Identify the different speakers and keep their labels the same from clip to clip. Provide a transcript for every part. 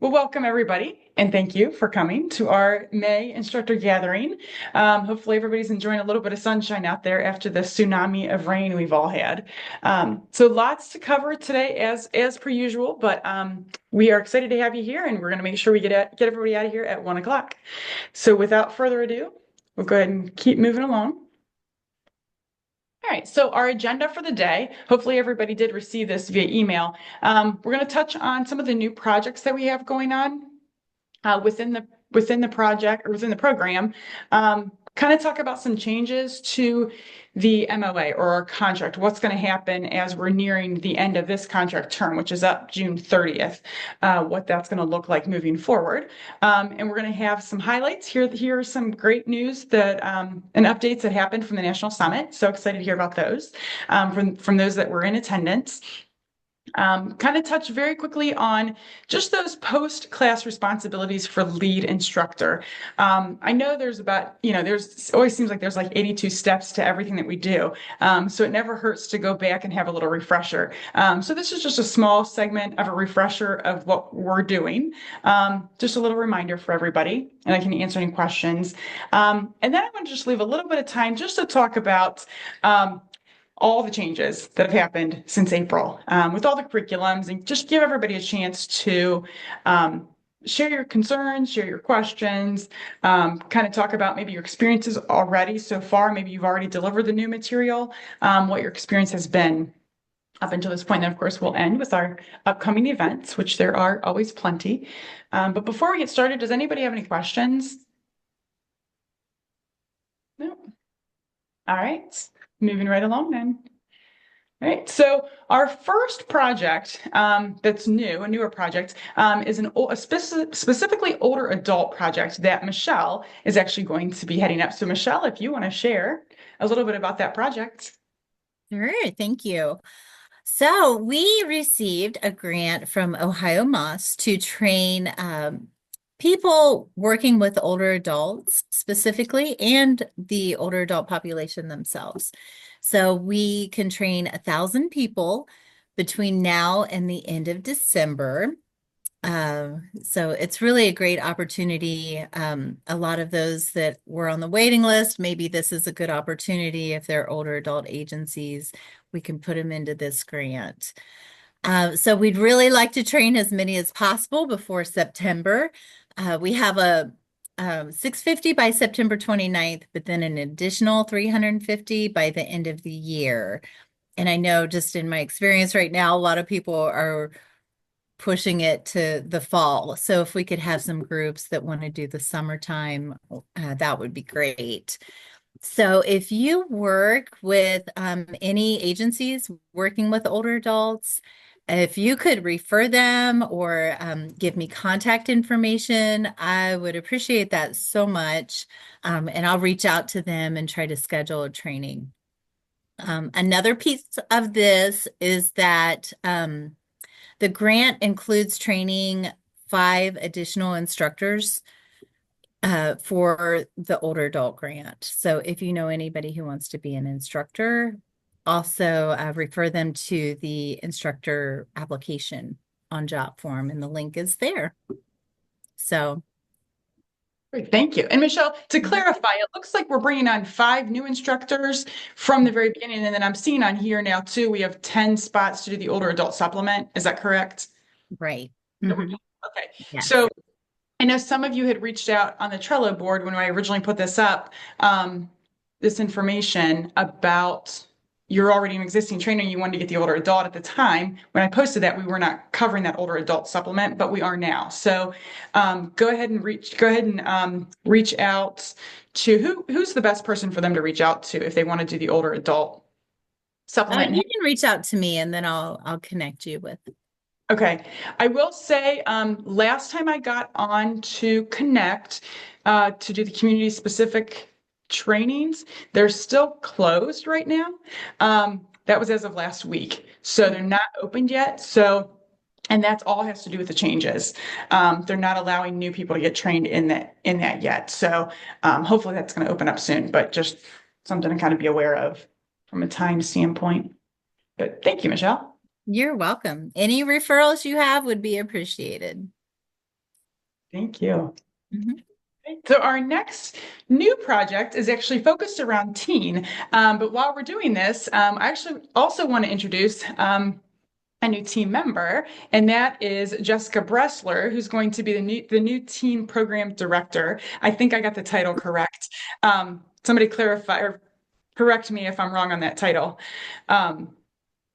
Speaker 1: Well, welcome everybody, and thank you for coming to our May Instructor Gathering. Hopefully everybody's enjoying a little bit of sunshine out there after the tsunami of rain we've all had. So lots to cover today as per usual, but we are excited to have you here, and we're going to make sure we get everybody out of here at 1 o'clock. So without further ado, we'll go ahead and keep moving along. All right, so our agenda for the day, hopefully everybody did receive this via email. We're going to touch on some of the new projects that we have going on within the project or within the program. Kind of talk about some changes to the MOA or our contract, what's going to happen as we're nearing the end of this contract term, which is up June 30th, what that's going to look like moving forward. And we're going to have some highlights here. Here are some great news that and updates that happened from the National Summit. So excited to hear about those from those that were in attendance. Kind of touch very quickly on just those post-class responsibilities for lead instructor. I know there's there's always seems like there's like 82 steps to everything that we do. So it never hurts to go back and have a little refresher. So this is just a small segment of a refresher of what we're doing. Just a little reminder for everybody, and I can answer any questions. And then I want to just leave a little bit of time just to talk about all the changes that have happened since April with all the curriculums, and just give everybody a chance to share your concerns, share your questions, kind of talk about maybe your experiences already so far. Maybe you've already delivered the new material, what your experience has been up until this point. And of course, we'll end with our upcoming events, which there are always plenty. But before we get started, does anybody have any questions? No? All right. Moving right along then. All right, so our first project that's new, a newer project, is a specifically older adult project that Michelle is actually going to be heading up. So Michelle, if you want to share a little bit about that project.
Speaker 2: Sure, thank you. So we received a grant from Ohio Moss to train people working with older adults specifically and the older adult population themselves. So we can train 1,000 people between now and the end of December. So it's really a great opportunity. A lot of those that were on the waiting list, maybe this is a good opportunity if they're older adult agencies, we can put them into this grant. So we'd really like to train as many as possible before September. We have a 650 by September 29th, but then an additional 350 by the end of the year. And I know just in my experience right now, a lot of people are pushing it to the fall. So if we could have some groups that want to do the summertime, that would be great. So if you work with any agencies working with older adults, if you could refer them or give me contact information, I would appreciate that so much. And I'll reach out to them and try to schedule a training. Another piece of this is that the grant includes training 5 additional instructors for the older adult grant. So if you know anybody who wants to be an instructor, also refer them to the instructor application on job form, and the link is there. So
Speaker 1: Great, thank you. And Michelle, to clarify, it looks like we're bringing on 5 new instructors from the very beginning. And then I'm seeing on here now too, we have 10 spots to do the older adult supplement. Is that correct?
Speaker 2: right.
Speaker 1: Okay.
Speaker 2: Yes.
Speaker 1: So I know some of you had reached out on the Trello board when I originally put this up, this information about you're already an existing trainer, you wanted to get the older adult at the time. When I posted that, we were not covering that older adult supplement, but we are now. So go ahead and reach out to who's the best person for them to reach out to if they want to do the older adult supplement.
Speaker 2: You can reach out to me and then I'll connect you with.
Speaker 1: Okay. I will say, last time I got on to Connect to do the community specific trainings, they're still closed right now. That was as of last week. So they're not opened yet. So, and that's all has to do with the changes. They're not allowing new people to get trained in that yet. So hopefully that's going to open up soon, but just something to kind of be aware of from a time standpoint. But thank you, Michelle.
Speaker 2: You're welcome. Any referrals you have would be appreciated.
Speaker 1: Thank you.
Speaker 2: Mhm.
Speaker 1: So our next new project is actually focused around teen. But while we're doing this, I actually also want to introduce a new team member, and that is Jessica Bressler, who's going to be the new teen program director. I think I got the title correct. Somebody clarify or correct me if I'm wrong on that title. Um,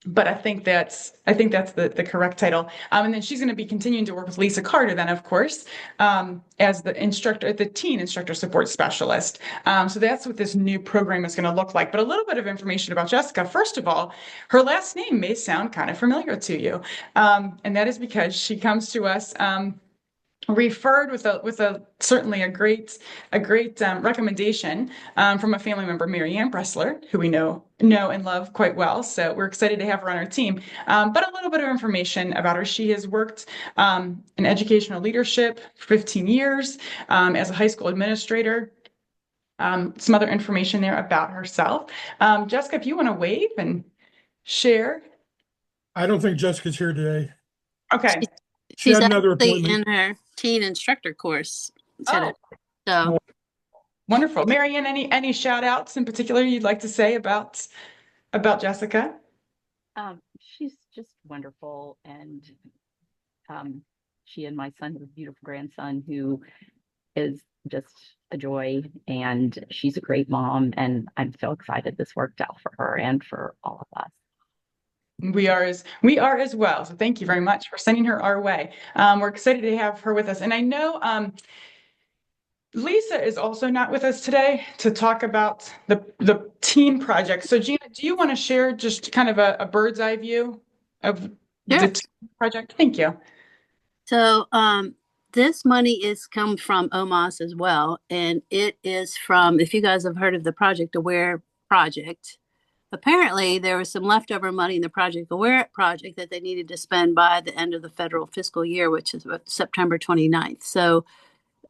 Speaker 1: but I think that's the correct title. And then she's going to be continuing to work with Lisa Carter, then of course, as the teen instructor support specialist. So that's what this new program is going to look like. But a little bit of information about Jessica. First of all, her last name may sound kind of familiar to you, and that is because she comes to us. Referred with a certainly a great recommendation from a family member, Mary Ann Bressler, who we know and love quite well. So we're excited to have her on our team. But a little bit of information about her: she has worked in educational leadership for 15 years as a high school administrator. Some other information there about herself. Jessica, if you want to wave and share.
Speaker 3: I don't think Jessica's here today.
Speaker 1: Okay.
Speaker 4: She's,
Speaker 3: She
Speaker 4: she's
Speaker 3: had another
Speaker 4: actually
Speaker 3: appointment.
Speaker 4: in her teen instructor course today.
Speaker 1: Oh,
Speaker 4: So
Speaker 1: wonderful. Mary Ann, any shout outs in particular you'd like to say about Jessica?
Speaker 5: She's just wonderful, and um, she and my son have a beautiful grandson who is just a joy, and she's a great mom, and I'm so excited this worked out for her and for all of us.
Speaker 1: We are as well. So thank you very much for sending her our way. We're excited to have her with us, and I know Lisa is also not with us today to talk about the teen project. So Gina, do you want to share just kind of a bird's eye view of the
Speaker 4: sure.
Speaker 1: teen project? Thank you.
Speaker 4: So this money is come from OMAS as well, and it is from, if you guys have heard of the Project Aware project, apparently there was some leftover money in the Project Aware project that they needed to spend by the end of the federal fiscal year, which is September 29th. So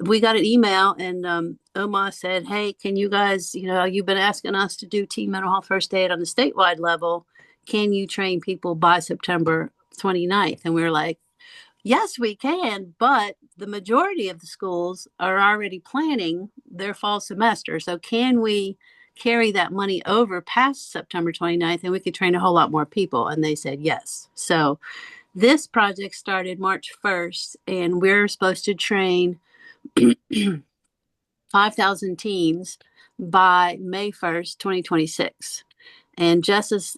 Speaker 4: we got an email, and Omar said, hey, can you guys, you've been asking us to do teen mental health first aid on the statewide level. Can you train people by September 29th? And we were like, yes, we can, but the majority of the schools are already planning their fall semester. So can we carry that money over past September 29th and we could train a whole lot more people? And they said yes. So this project started March 1st, and we're supposed to train 5,000 teens by May 1st, 2026. And Jess is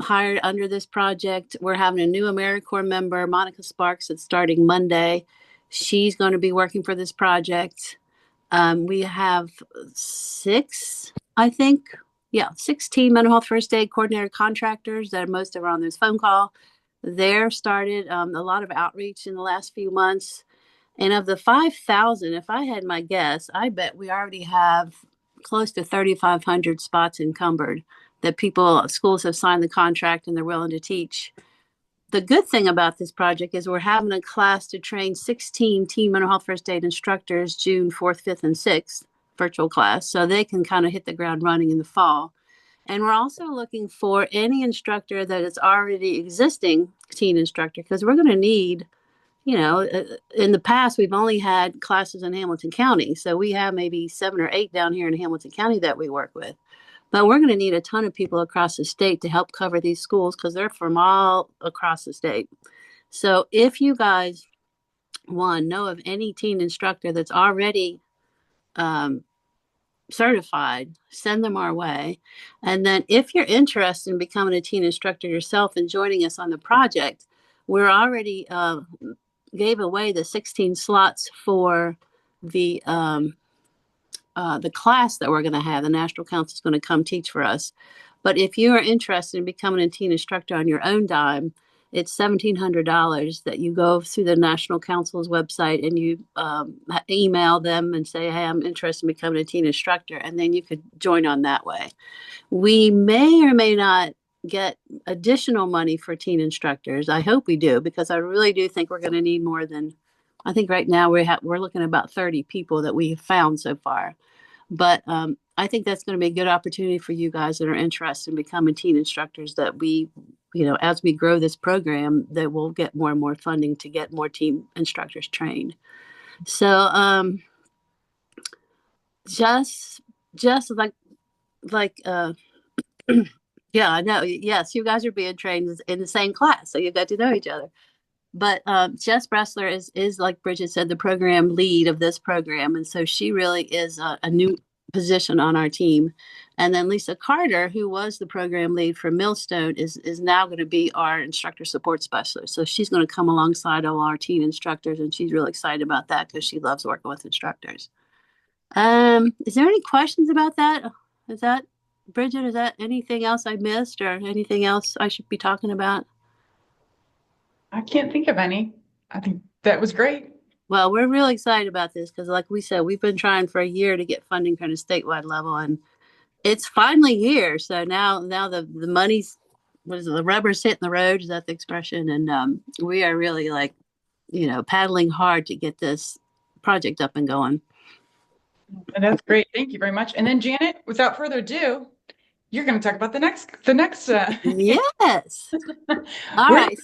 Speaker 4: hired under this project. We're having a new AmeriCorps member, Monica Sparks, that's starting Monday. She's going to be working for this project. We have six, I think. Yeah, 16 mental health first aid coordinator contractors that most of are on this phone call. They're started a lot of outreach in the last few months. And of the 5,000, if I had my guess, I bet we already have close to 3,500 spots encumbered that schools have signed the contract and they're willing to teach. The good thing about this project is we're having a class to train 16 teen mental health first aid instructors June 4th, 5th, and 6th, virtual class, so they can kind of hit the ground running in the fall. And we're also looking for any instructor that is already existing teen instructor, because we're going to need, in the past, we've only had classes in Hamilton County. So we have maybe 7 or 8 down here in Hamilton County that we work with. But we're going to need a ton of people across the state to help cover these schools because they're from all across the state. So if you guys, know of any teen instructor that's already certified, send them our way. And then if you're interested in becoming a teen instructor yourself and joining us on the project, we're already gave away the 16 slots for the class that we're going to have. The National Council is going to come teach for us. But if you are interested in becoming a teen instructor on your own dime, it's $1,700 that you go through the National Council's website and you email them and say, hey, I'm interested in becoming a teen instructor. And then you could join on that way. We may or may not get additional money for teen instructors. I hope we do, because I really do think we're going to need more than, I think right now we're looking at about 30 people that we have found so far. But I think that's going to be a good opportunity for you guys that are interested in becoming teen instructors, that we, as we grow this program, that we'll get more and more funding to get more teen instructors trained. So just like yeah, I know. Yes, you guys are being trained in the same class, so you got to know each other. But Jess Bressler is like Bridget said, the program lead of this program, and so she really is a new position on our team. And then Lisa Carter, who was the program lead for Millstone, is now going to be our instructor support specialist. So she's going to come alongside all our teen instructors, and she's really excited about that because she loves working with instructors. Is there any questions about that? Is that Bridget? Is that anything else I missed or anything else I should be talking about?
Speaker 1: I can't think of any. I think that was great.
Speaker 4: Well, we're really excited about this because, like we said, we've been trying for a year to get funding from the statewide level, and it's finally here. So now the money's what is it? The rubber's hitting the road. Is that the expression? And we are really like, paddling hard to get this project up and going.
Speaker 1: And that's great. Thank you very much. And then Janet, without further ado, you're going to talk about the next.
Speaker 4: Yes. All
Speaker 1: Where-
Speaker 4: right.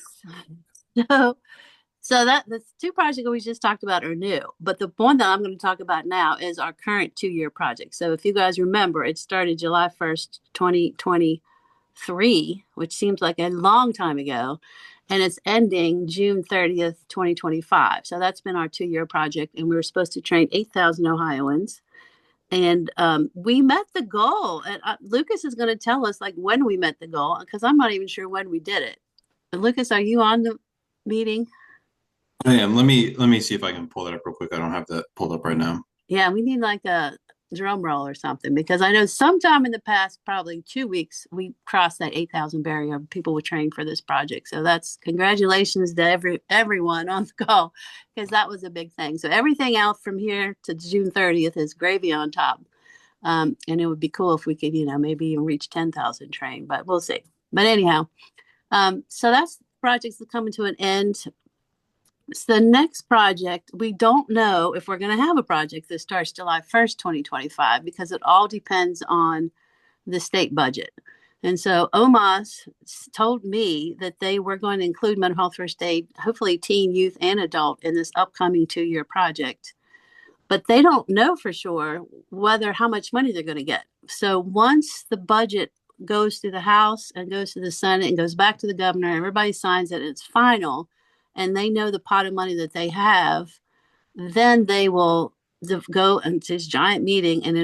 Speaker 4: So that the two projects we just talked about are new, but the one that I'm going to talk about now is our current 2-year project. So if you guys remember, it started July 1st, 2023, which seems like a long time ago, and it's ending June 30th, 2025. So that's been our 2-year project, and we were supposed to train 8,000 Ohioans. And we met the goal. And Lucas is going to tell us like when we met the goal, because I'm not even sure when we did it. But Lucas, are you on the meeting?
Speaker 6: I am. Let me see if I can pull that up real quick. I don't have that pulled up right now.
Speaker 4: Yeah, we need like a drum roll or something because I know sometime in the past, probably 2 weeks, we crossed that 8,000 barrier. People were trained for this project. So that's congratulations to everyone on the call because that was a big thing. So everything else from here to June 30th is gravy on top. And it would be cool if we could, maybe even reach 10,000 trained, but we'll see. But anyhow, so that's projects that coming to an end. So the next project, we don't know if we're going to have a project that starts July 1st, 2025, because it all depends on the state budget. And so OMAS told me that they were going to include mental health first aid, hopefully teen, youth, and adult in this upcoming 2-year project. But they don't know for sure how much money they're going to get. So once the budget goes through the House and goes to the Senate and goes back to the governor, everybody signs it, and it's final, and they know the pot of money that they have, then they will go into this giant meeting and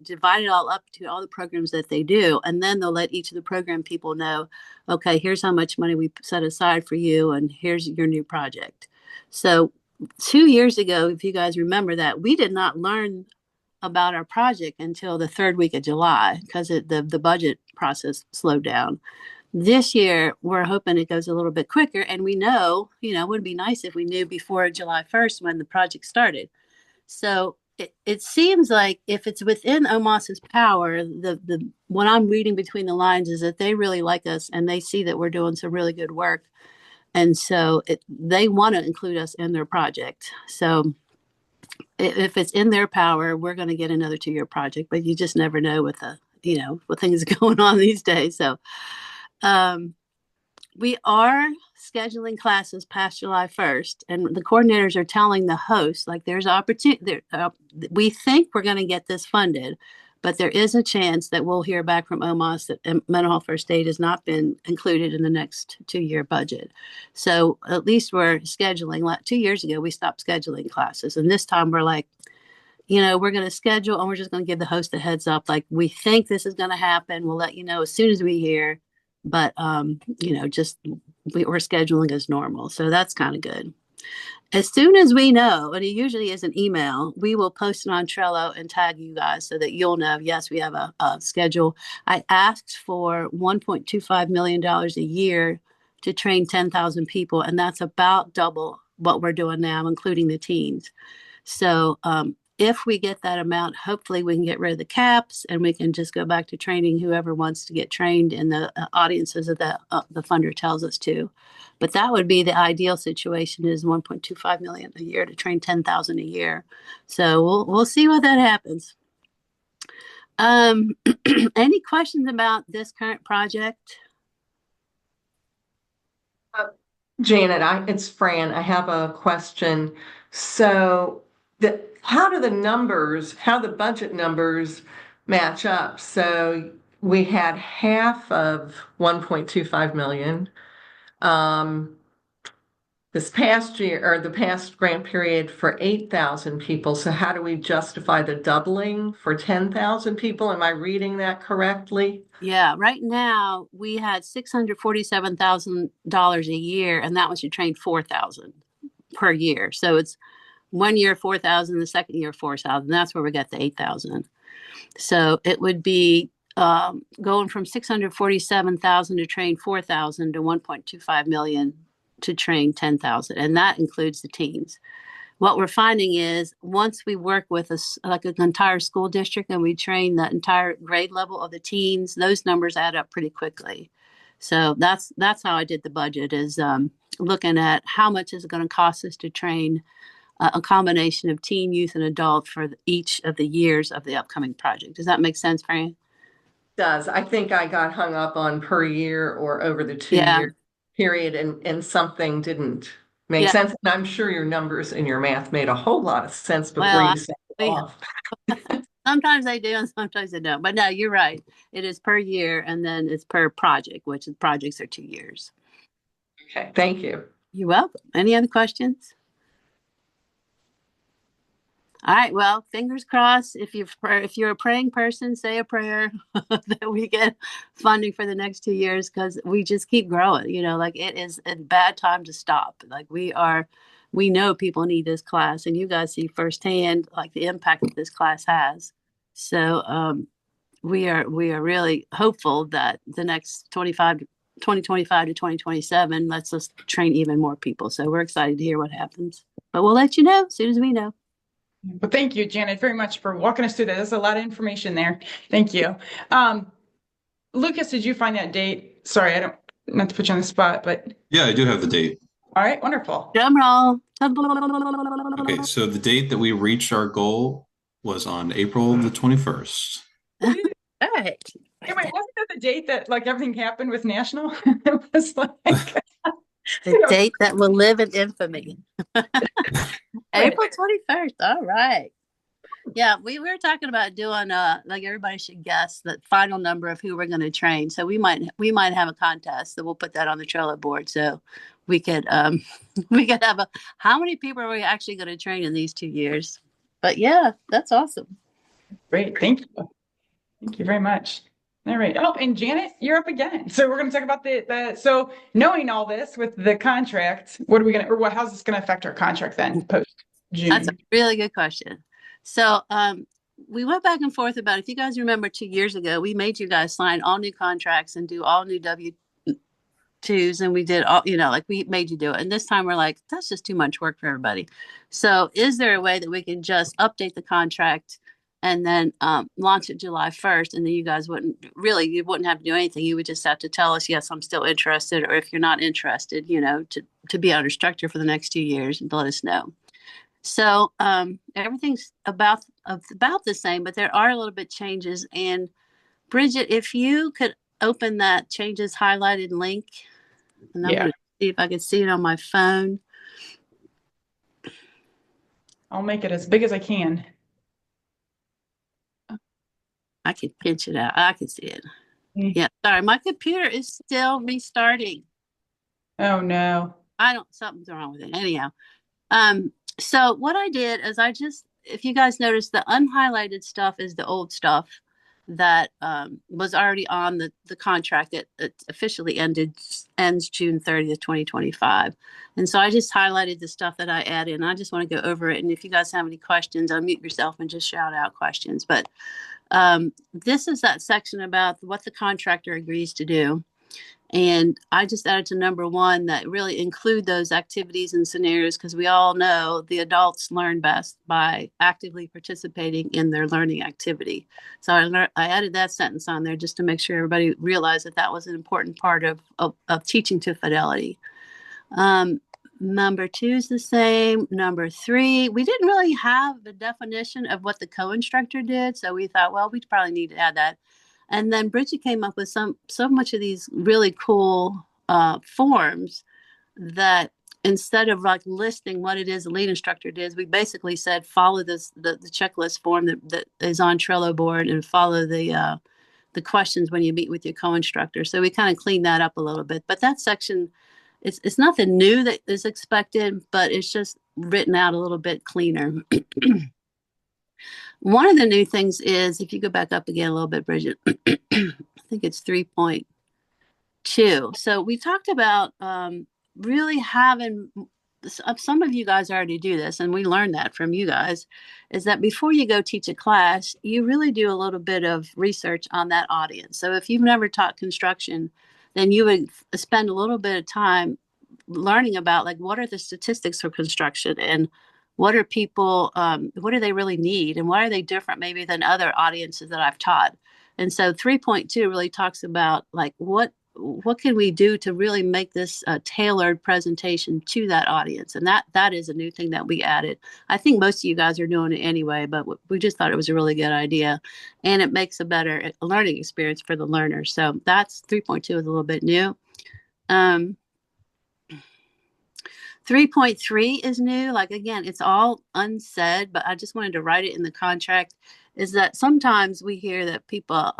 Speaker 4: divide it all up to all the programs that they do. And then they'll let each of the program people know, okay, here's how much money we set aside for you, and here's your new project. So 2 years ago, if you guys remember that, we did not learn about our project until the third week of July because the budget process slowed down. This year, we're hoping it goes a little bit quicker, and we know, it would be nice if we knew before July 1st when the project started. So it seems like if it's within OMAS's power, the what I'm reading between the lines is that they really like us and they see that we're doing some really good work. And so they want to include us in their project. So if it's in their power, we're going to get another 2-year project, but you just never know with what things are going on these days. So we are scheduling classes past July 1st, and the coordinators are telling the host, like, there's opportunity. We think we're going to get this funded, but there is a chance that we'll hear back from OMAS that mental health first aid has not been included in the next 2-year budget. So at least we're scheduling. 2 years ago, we stopped scheduling classes, and this time we're like, we're going to schedule, and we're just going to give the host a heads up. Like, we think this is going to happen. We'll let you know as soon as we hear. But, just we're scheduling as normal. So that's kind of good. As soon as we know, and it usually is an email, we will post it on Trello and tag you guys so that you'll know, yes, we have a schedule. I asked for $1.25 million a year to train 10,000 people, and that's about double what we're doing now, including the teens. So if we get that amount, hopefully we can get rid of the caps and we can just go back to training whoever wants to get trained in the audiences that the funder tells us to. But that would be the ideal situation, is 1.25 million a year to train 10,000 a year. So we'll see what that happens. Any questions about this current project?
Speaker 7: Janet, it's Fran. I have a question. So how do how the budget numbers match up? So we had half of 1.25 million. This past year or the past grant period for 8,000 people. So how do we justify the doubling for 10,000 people? Am I reading that correctly?
Speaker 4: Yeah, right now we had $647,000 a year, and that was to train 4,000 per year. So it's 1 year 4,000, the second year 4,000. That's where we got the 8,000. So it would be going from 647,000 to train 4,000 to 1.25 million to train 10,000, and that includes the teens. What we're finding is once we work with like an entire school district and we train the entire grade level of the teens, those numbers add up pretty quickly. So that's how I did the budget, is looking at how much is it going to cost us to train a combination of teen, youth, and adult for each of the years of the upcoming project. Does that make sense, Fran?
Speaker 7: Does. I think I got hung up on per year or over the
Speaker 4: Yeah.
Speaker 7: 2 year period and something didn't make
Speaker 4: Yeah.
Speaker 7: sense. And I'm sure your numbers and your math made a whole lot of sense before
Speaker 4: Well,
Speaker 7: you set it off.
Speaker 4: sometimes they do and sometimes they don't. But no, you're right. It is per year and then it's per project, which the projects are 2 years.
Speaker 7: Okay, thank you.
Speaker 4: You're welcome. Any other questions? All right. Well, fingers crossed. If you're a praying person, say a prayer that we get funding for the next 2 years, because we just keep growing. Like it is a bad time to stop. Like we know people need this class, and you guys see firsthand like the impact that this class has. So we are really hopeful that the next 2025 to 2027 lets us train even more people. So we're excited to hear what happens. But we'll let you know as soon as we know.
Speaker 1: Well, thank you, Janet, very much for walking us through that. There's a lot of information there. Thank you. Lucas, did you find that date? Sorry, not to put you on the spot, but.
Speaker 6: Yeah, I do have the date.
Speaker 1: All right, wonderful.
Speaker 4: Drum roll.
Speaker 6: Okay, so the date that we reached our goal was on April the 21st.
Speaker 4: All right.
Speaker 1: Hey, wait, wasn't that the date that like everything happened with National? It was like
Speaker 4: The date that will live in infamy. April 21st. All right. Yeah, we were talking about doing like everybody should guess the final number of who we're going to train. So we might have a contest that we'll put that on the Trello board, so we could have how many people are we actually going to train in these 2 years? But yeah, that's awesome.
Speaker 1: Great, thank you. Thank you very much. All right. Oh, and Janet, you're up again. So we're going to talk about so knowing all this with the contract, how's this going to affect our contract then post June?
Speaker 4: That's a really good question. So we went back and forth about, if you guys remember 2 years ago, we made you guys sign all new contracts and do all new W-2s, and we did all, like we made you do it. And this time we're like, that's just too much work for everybody. So is there a way that we can just update the contract and then launch it July 1st, and then you guys wouldn't have to do anything. You would just have to tell us, yes, I'm still interested, or if you're not interested, to be our instructor for the next 2 years, and let us know. So everything's about the same, but there are a little bit changes. And Bridget, if you could open that changes highlighted link, and I'm going to see if I can see it on my phone.
Speaker 1: I'll make it as big as I can.
Speaker 4: I can pinch it out. I can see it. Yeah, sorry, my computer is still restarting.
Speaker 1: Oh no.
Speaker 4: Something's wrong with it. Anyhow, so what I did is if you guys notice, the unhighlighted stuff is the old stuff that was already on the contract that officially ends June 30th, 2025. And so I just highlighted the stuff that I added, and I just want to go over it. And if you guys have any questions, unmute yourself and just shout out questions. But this is that section about what the contractor agrees to do. And I just added to number 1 that really include those activities and scenarios, because we all know the adults learn best by actively participating in their learning activity. So I added that sentence on there just to make sure everybody realized that was an important part of teaching to fidelity. Number 2 is the same. Number 3, we didn't really have the definition of what the co-instructor did. So we thought, well, we probably need to add that. And then Bridget came up with so much of these really cool forms that instead of like listing what it is the lead instructor did, we basically said follow the checklist form that is on Trello board, and follow the questions when you meet with your co-instructor. So we kind of cleaned that up a little bit. But that section, it's nothing new that is expected, but it's just written out a little bit cleaner. One of the new things is, if you go back up again a little bit, Bridget, I think it's 3.2. So we talked about really having, some of you guys already do this, and we learned that from you guys, is that before you go teach a class, you really do a little bit of research on that audience. So if you've never taught construction, then you would spend a little bit of time learning about, like, what are the statistics for construction, and what are people, what do they really need, and why are they different maybe than other audiences that I've taught. And so 3.2 really talks about, like, what can we do to really make this a tailored presentation to that audience. And that is a new thing that we added. I think most of you guys are doing it anyway, but we just thought it was a really good idea, and it makes a better learning experience for the learners. So that's 3.2 is a little bit new. 3.3 is new. Like, again, it's all unsaid, but I just wanted to write it in the contract, is that sometimes we hear that people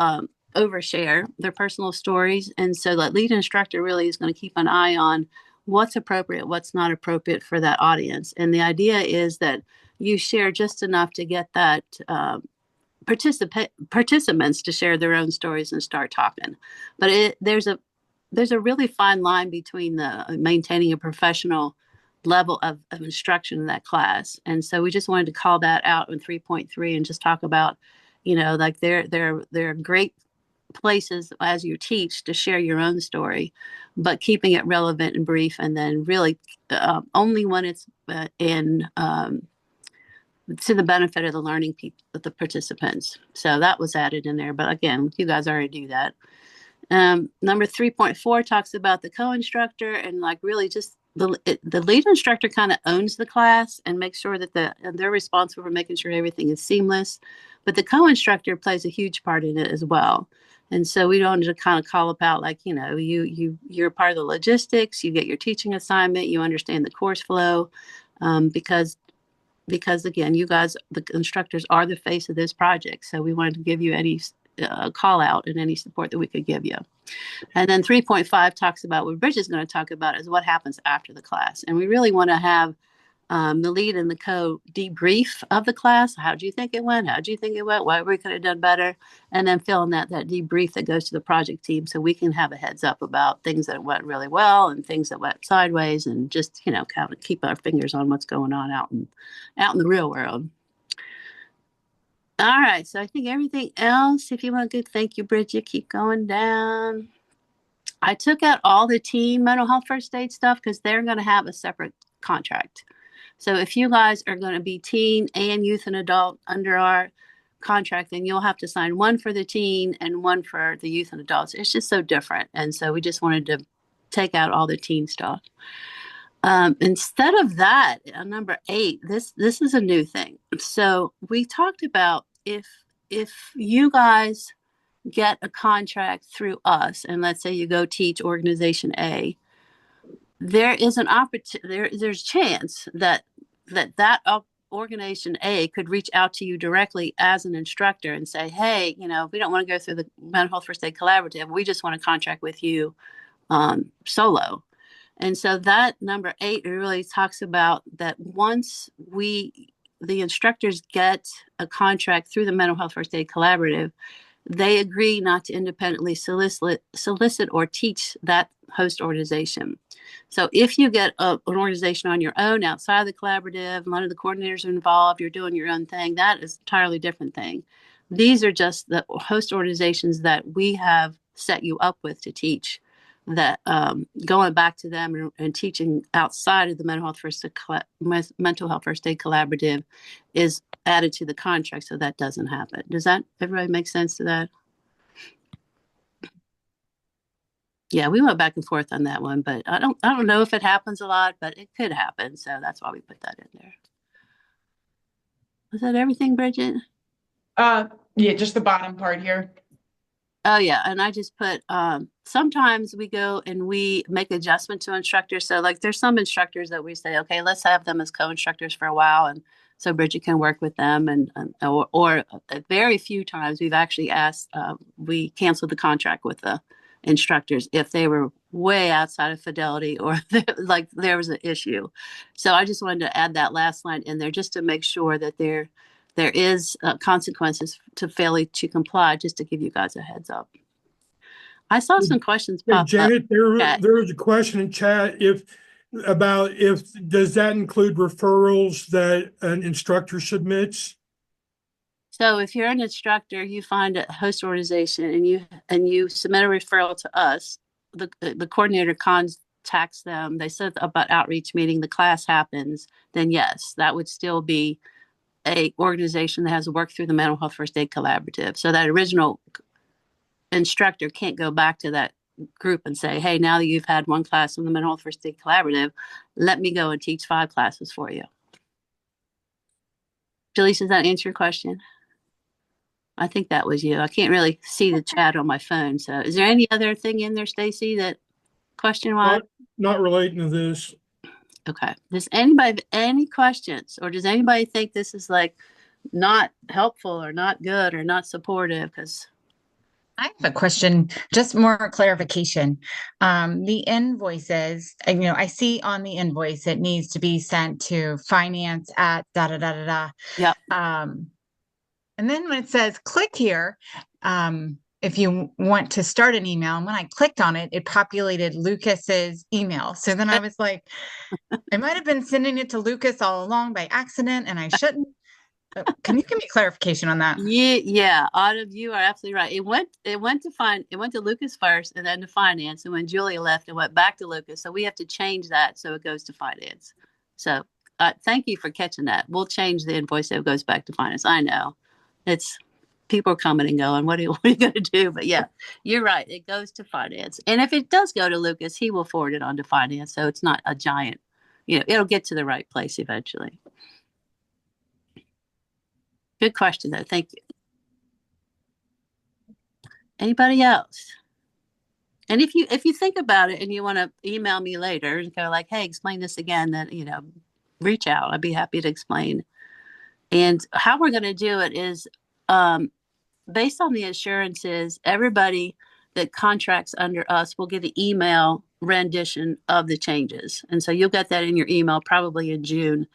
Speaker 4: overshare their personal stories. And so that lead instructor really is going to keep an eye on what's appropriate, what's not appropriate for that audience. And the idea is that you share just enough to get that participants to share their own stories and start talking. But there's a really fine line between the maintaining a professional level of instruction in that class. And so we just wanted to call that out in 3.3 and just talk about, like, there are great places as you teach to share your own story, but keeping it relevant and brief, and then really only when it's in to the benefit of the learning people, the participants. So that was added in there. But again, you guys already do that. Number 3.4 talks about the co-instructor, and, like, really just the lead instructor kind of owns the class and makes sure that they're responsible for making sure everything is seamless. But the co-instructor plays a huge part in it as well. And so we don't just kind of call about, like, you're part of the logistics, you get your teaching assignment, you understand the course flow, because again, you guys, the instructors, are the face of this project. So we wanted to give you any call out and any support that we could give you. And then 3.5 talks about what Bridget's going to talk about, is what happens after the class. And we really want to have the lead and the co debrief of the class. How do you think it went? How do you think it went? What we could have done better? And then fill in that debrief that goes to the project team, so we can have a heads up about things that went really well and things that went sideways, and just, kind of keep our fingers on what's going on out in the real world. All right, so I think everything else, if you want to, thank you, Bridget, keep going down. I took out all the teen mental health first aid stuff because they're going to have a separate contract. So if you guys are going to be teen and youth and adult under our contract, then you'll have to sign one for the teen and one for the youth and adults. It's just so different. And so we just wanted to take out all the teen stuff. Instead of that, number 8, this is a new thing. So we talked about, if you guys get a contract through us, and let's say you go teach organization A, there is an opportunity, there's a chance that organization A could reach out to you directly as an instructor and say, hey, we don't want to go through the mental health first aid collaborative. We just want to contract with you solo. And so that number 8 really talks about that once the instructors get a contract through the Mental Health First Aid Collaborative, they agree not to independently solicit or teach that host organization. So if you get an organization on your own outside of the collaborative, none of the coordinators are involved, you're doing your own thing, that is an entirely different thing. These are just the host organizations that we have set you up with to teach, that going back to them and teaching outside of the mental health first aid collaborative is added to the contract, so that doesn't happen. Does that everybody make sense to that? Yeah, we went back and forth on that one, but I don't know if it happens a lot, but it could happen, so that's why we put that in there. Was that everything, Bridget?
Speaker 1: Yeah, just the bottom part here.
Speaker 4: Oh yeah, and I just put sometimes we go and we make adjustment to instructors. So like there's some instructors that we say, okay, let's have them as co-instructors for a while, and so Bridget can work with them. Or very few times we've actually asked, we canceled the contract with the instructors if they were way outside of fidelity or like there was an issue. So I just wanted to add that last line in there just to make sure that there is consequences to failing to comply, just to give you guys a heads up. I saw some questions
Speaker 3: Hey,
Speaker 4: pop up.
Speaker 3: Janet,
Speaker 4: Okay.
Speaker 3: there was a question in chat if does that include referrals that an instructor submits?
Speaker 4: So if you're an instructor, you find a host organization and you submit a referral to us, the coordinator contacts them. They said about outreach meeting, the class happens, then yes, that would still be a organization that has worked through the Mental Health First Aid Collaborative. So that original instructor can't go back to that group and say, hey, now that you've had one class on the Mental Health First Aid Collaborative, let me go and teach 5 classes for you. Jaleesa, does that answer your question? I think that was you. I can't really see the chat on my phone. So is there any other thing in there, Stacy, that question-wise?
Speaker 3: Not relating to this.
Speaker 4: Okay. Does anybody have any questions, or does anybody think this is like not helpful or not good or not supportive? Because
Speaker 8: I have a question, just more clarification. The invoices, I see on the invoice it needs to be sent to finance at da da da da da.
Speaker 4: yep.
Speaker 8: And then when it says click here, if you want to start an email, and when I clicked on it, it populated Lucas's email. So then I was like, I might have been sending it to Lucas all along by accident, and I shouldn't. Can you give me clarification on that?
Speaker 4: Yeah. Autumn, you are absolutely right. It went to Lucas first and then to finance. And when Julia left, it went back to Lucas. So we have to change that so it goes to finance. So thank you for catching that. We'll change the invoice so it goes back to finance. I know it's people are coming and going. What are you going to do? But yeah, you're right. It goes to finance. And if it does go to Lucas, he will forward it on to finance. So it's not a giant, it'll get to the right place eventually. Good question, though. Thank you. Anybody else? And if you think about it and you want to email me later and go like, hey, explain this again, then reach out. I'd be happy to explain. And how we're going to do it is based on the assurances, everybody that contracts under us will get an email rendition of the changes. And so you'll get that in your email probably in June.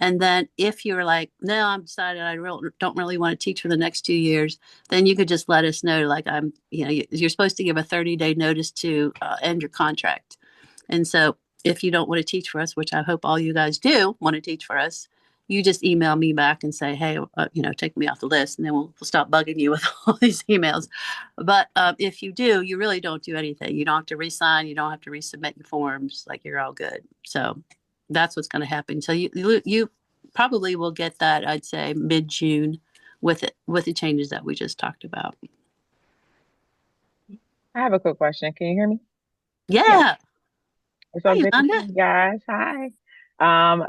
Speaker 4: And then if you're like, no, I'm decided I don't really want to teach for the next 2 years, then you could just let us know. Like you're supposed to give a 30-day notice to end your contract. And so if you don't want to teach for us, which I hope all you guys do want to teach for us, you just email me back and say, hey, take me off the list, and then we'll stop bugging you with all these emails. But if you do, you really don't do anything. You don't have to re-sign. You don't have to resubmit your forms. Like you're all good. So that's what's going to happen. So you probably will get that, I'd say, mid-June with the changes that we just talked about.
Speaker 9: I have a quick question. Can you hear me?
Speaker 4: Yeah.
Speaker 9: It's so
Speaker 4: Hi,
Speaker 9: good to
Speaker 4: Yolanda.
Speaker 9: see you guys. Hi.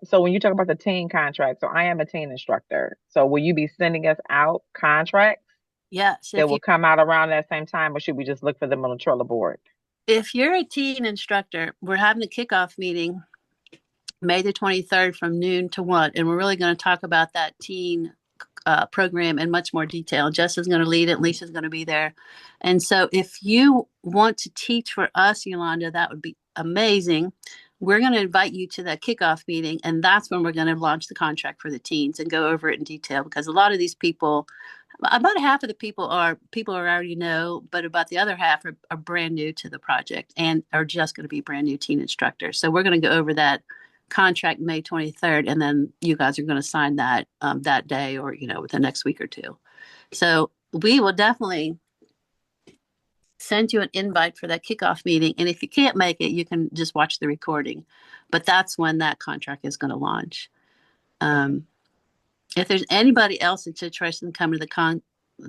Speaker 9: So when you talk about the teen contract, so I am a teen instructor. So will you be sending us out contracts
Speaker 4: Yes.
Speaker 9: that will come out around that same time, or should we just look for them on the Trello board?
Speaker 4: If you're a teen instructor, we're having a kickoff meeting May the 23rd from noon to 1, and we're really going to talk about that teen program in much more detail. Jess is going to lead it. Lisa's going to be there. And so if you want to teach for us, Yolanda, that would be amazing. We're going to invite you to that kickoff meeting, and that's when we're going to launch the contract for the teens and go over it in detail, because a lot of these people, about half of the people are already know, but about the other half are brand new to the project and are just going to be brand new teen instructors. So we're going to go over that contract May 23rd, and then you guys are going to sign that that day or within the next week or two. So we will definitely send you an invite for that kickoff meeting, and if you can't make it, you can just watch the recording. But that's when that contract is going to launch. If there's anybody else that's interested in coming to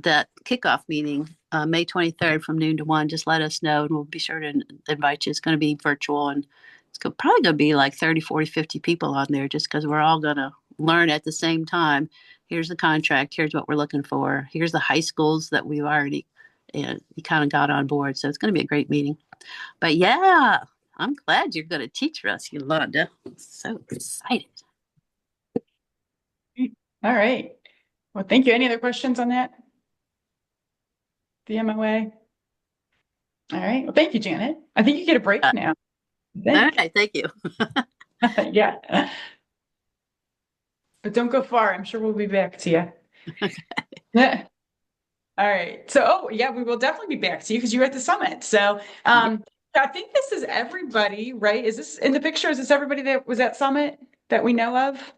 Speaker 4: that kickoff meeting May 23rd from noon to 1, just let us know, and we'll be sure to invite you. It's going to be virtual, and it's probably going to be like 30, 40, 50 people on there, just because we're all going to learn at the same time. Here's the contract. Here's what we're looking for. Here's the high schools that we've already and he kind of got on board. So it's going to be a great meeting. But yeah, I'm glad you're going to teach us, Yolanda. I'm so excited.
Speaker 1: All right. Well, thank you. Any other questions on that? The MOA? All right. Well, thank you, Janet. I think you get a break now.
Speaker 4: All right. Thank you.
Speaker 1: Yeah. But don't go far. I'm sure we'll be back to you. Okay. All right. So, oh, yeah, we will definitely be back to you because you were at the summit. So, I think this is everybody, right? Is this in the picture? Is this everybody that was at summit that we know of?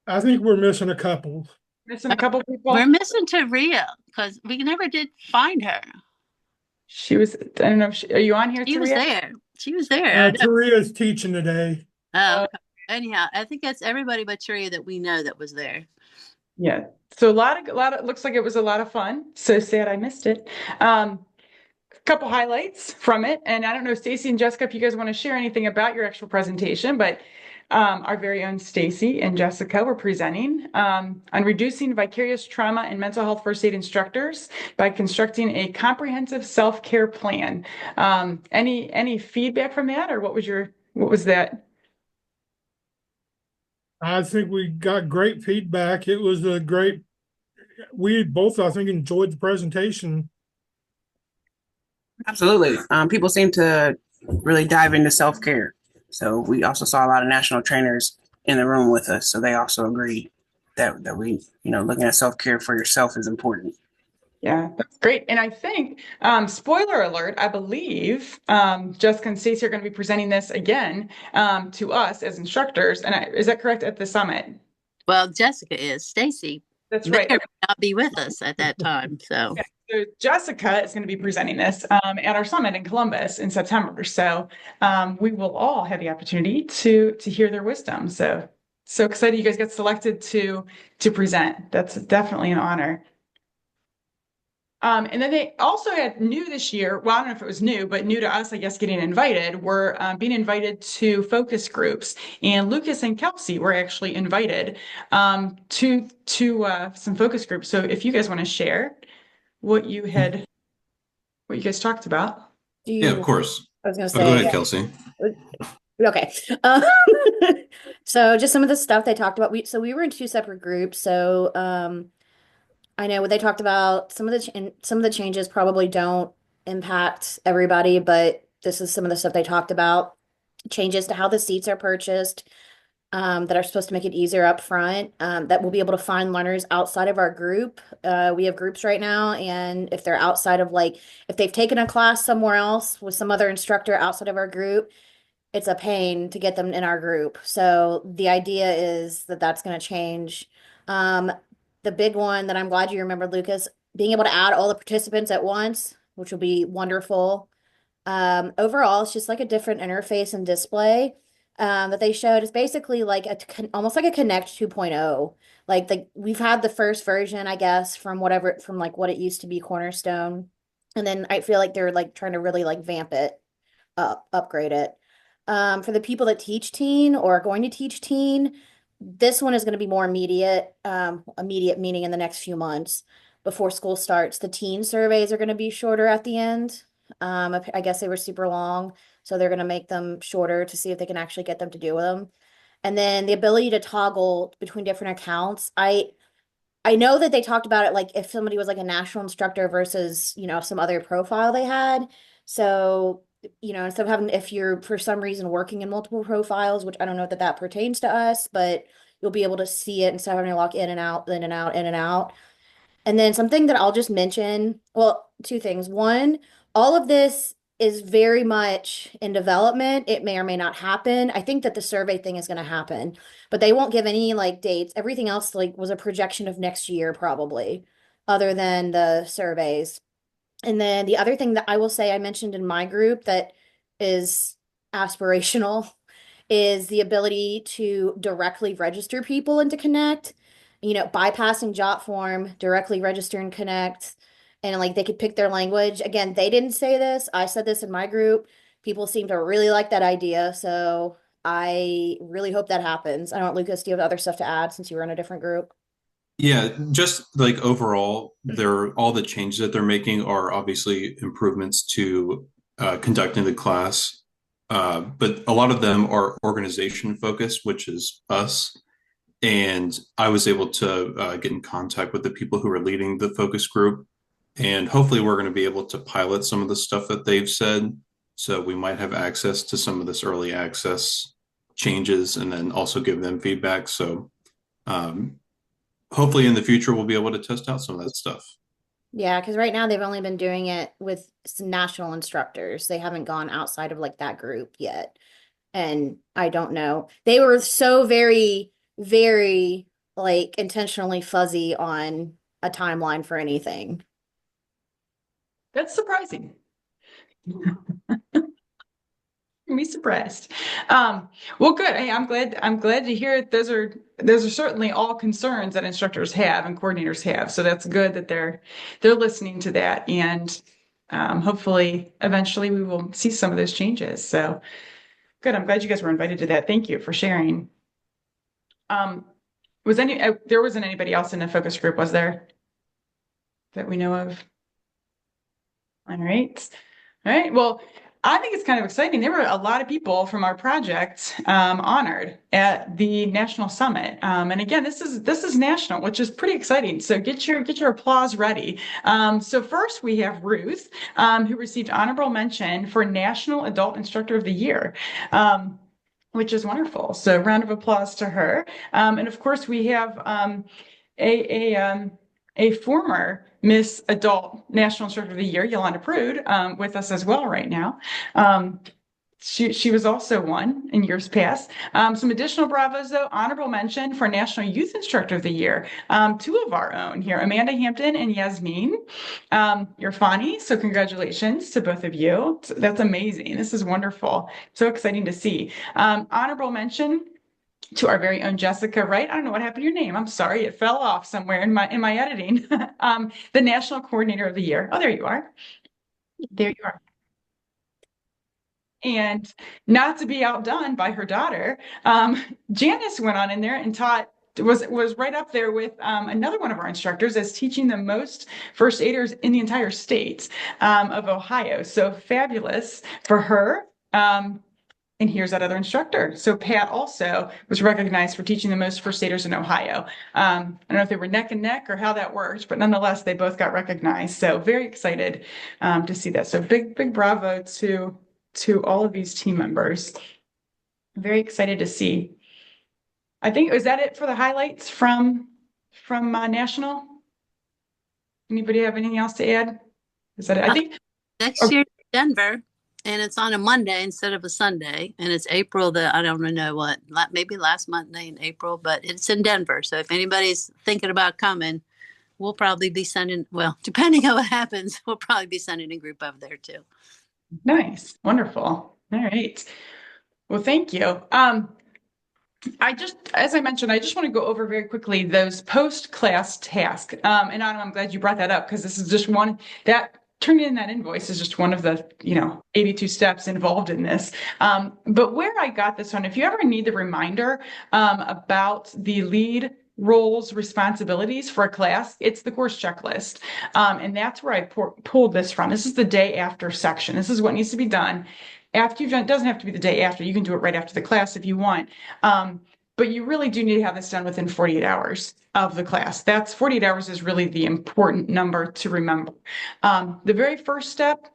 Speaker 3: I think we're missing a couple.
Speaker 1: Missing a couple people?
Speaker 4: We're missing Taria because we never did find her.
Speaker 1: She was, I don't know. Are you on here,
Speaker 4: She was
Speaker 1: Taria?
Speaker 4: there. She was there.
Speaker 3: Taria's teaching today.
Speaker 4: Oh, okay. Anyhow, I think that's everybody but Taria that we know that was there.
Speaker 1: Yeah. So a lot of, looks like it was a lot of fun. So sad I missed it. Couple highlights from it. And I don't know, Stacy and Jessica, if you guys want to share anything about your actual presentation, but our very own Stacy and Jessica were presenting on reducing vicarious trauma in mental health first aid instructors by constructing a comprehensive self-care plan. Any feedback from that, or what was that?
Speaker 3: I think we got great feedback. It was we both, I think, enjoyed the presentation.
Speaker 10: Absolutely. People seem to really dive into self-care. So we also saw a lot of national trainers in the room with us. So they also agreed that we, looking at self-care for yourself is important.
Speaker 1: Yeah, that's great. And I think, spoiler alert, I believe Jessica and Stacey are going to be presenting this again to us as instructors. And is that correct, at the summit?
Speaker 4: Well, Jessica is. Stacy
Speaker 1: That's
Speaker 4: may
Speaker 1: right.
Speaker 4: or may not be with us at that time. So,
Speaker 1: okay. So Jessica is going to be presenting this at our summit in Columbus in September. So we will all have the opportunity to hear their wisdom. So excited you guys got selected to present. That's definitely an honor. And then they also had new this year. Well, I don't know if it was new, but new to us, I guess, getting invited. We're being invited to focus groups, and Lucas and Kelsey were actually invited to some focus groups. So if you guys want to share what you guys talked about.
Speaker 6: Yeah, of course.
Speaker 11: I was going to say,
Speaker 6: go ahead, Kelsey.
Speaker 11: Okay. So just some of the stuff they talked about. We were in two separate groups. So I know what they talked about. Some of the changes probably don't impact everybody, but this is some of the stuff they talked about. Changes to how the seats are purchased, that are supposed to make it easier up front, that we'll be able to find learners outside of our group. We have groups right now, and if they're outside of if they've taken a class somewhere else with some other instructor outside of our group, it's a pain to get them in our group. So the idea is that that's going to change. The big one that I'm glad you remembered, Lucas, being able to add all the participants at once, which will be wonderful. Overall, it's just like a different interface and display that they showed. It's basically like almost like a Connect 2.0. We've had the first version, I guess, from what it used to be Cornerstone. And then I feel like they're trying to really vamp it up, upgrade it. For the people that teach teen or are going to teach teen, this one is going to be more immediate, meaning in the next few months before school starts. The teen surveys are going to be shorter at the end. I guess they were super long, so they're going to make them shorter to see if they can actually get them to do them. And then the ability to toggle between different accounts. I know that they talked about it if somebody was a national instructor versus, some other profile they had. So instead of having, if you're for some reason working in multiple profiles, which I don't know that pertains to us, but you'll be able to see it instead of having to log in and out, in and out, in and out. And then something that I'll just mention, well, two things. One, all of this is very much in development. It may or may not happen. I think that the survey thing is going to happen, but they won't give any dates. Everything else was a projection of next year, probably, other than the surveys. And then the other thing that I will say I mentioned in my group that is aspirational is the ability to directly register people and to connect, bypassing Jotform, directly register and connect. And they could pick their language. Again, they didn't say this. I said this in my group. People seem to really like that idea. So I really hope that happens. I don't know, Lucas, do you have other stuff to add since you were in a different group?
Speaker 6: Yeah, just like overall, all the changes that they're making are obviously improvements to conducting the class. But a lot of them are organization focused, which is us. And I was able to get in contact with the people who are leading the focus group. And hopefully, we're going to be able to pilot some of the stuff that they've said. So we might have access to some of this early access changes and then also give them feedback. So um, hopefully, in the future, we'll be able to test out some of that stuff.
Speaker 11: Yeah, because right now they've only been doing it with some national instructors. They haven't gone outside of like that group yet. And I don't know. They were so very, very like intentionally fuzzy on a timeline for anything.
Speaker 1: That's surprising. Me surprised. Well, good. Hey, I'm glad to hear it. Those are certainly all concerns that instructors have and coordinators have. So that's good that they're listening to that, and hopefully eventually we will see some of those changes. So good. I'm glad you guys were invited to that. Thank you for sharing. There wasn't anybody else in the focus group, was there, that we know of? All right. All right. Well, I think it's kind of exciting. There were a lot of people from our project honored at the national summit, and again, this is national, which is pretty exciting. So get your applause ready. So first, we have Ruth, who received honorable mention for National Adult Instructor of the Year. Which is wonderful. So round of applause to her. And of course, we have a former Miss Adult National Instructor of the Year, Yolanda Prude, with us as well right now. She was also one in years past. Some additional bravos, though. Honorable mention for National Youth Instructor of the Year. Two of our own here, Amanda Hampton and Yasmin Irfani. So congratulations to both of you. That's amazing. This is wonderful. So exciting to see. Honorable mention to our very own Jessica Wright. I don't know what happened to your name. I'm sorry. It fell off somewhere in my editing. The National Coordinator of the Year. Oh, there you are. There you are. And not to be outdone by her daughter, Janice went on in there and taught, was right up there with another one of our instructors as teaching the most first aiders in the entire state of Ohio. So fabulous for her. And here's that other instructor. So Pat also was recognized for teaching the most first aiders in Ohio. I don't know if they were neck and neck or how that worked, but nonetheless, they both got recognized. So very excited to see that. So big bravo to all of these team members. Very excited to see. I think, was that it for the highlights from National? Anybody have anything else to add? Is that it? I think
Speaker 4: next year, Denver, and it's on a Monday instead of a Sunday, and it's April I don't know what, maybe last Monday in April, but it's in Denver. So if anybody's thinking about coming, we'll probably be sending, well, depending on what happens, we'll probably be sending a group over there too.
Speaker 1: Nice. Wonderful. All right. Well, thank you. As I mentioned, I just want to go over very quickly those post-class tasks. And Adam, I'm glad you brought that up because this is just one that turning in that invoice is just one of the, 82 steps involved in this. But where I got this one, if you ever need the reminder about the lead roles, responsibilities for a class, it's the course checklist. And that's where I pulled this from. This is the day after section. This is what needs to be done after you've done. It doesn't have to be the day after. You can do it right after the class if you want. But you really do need to have this done within 48 hours of the class. 48 hours is really the important number to remember. The very first step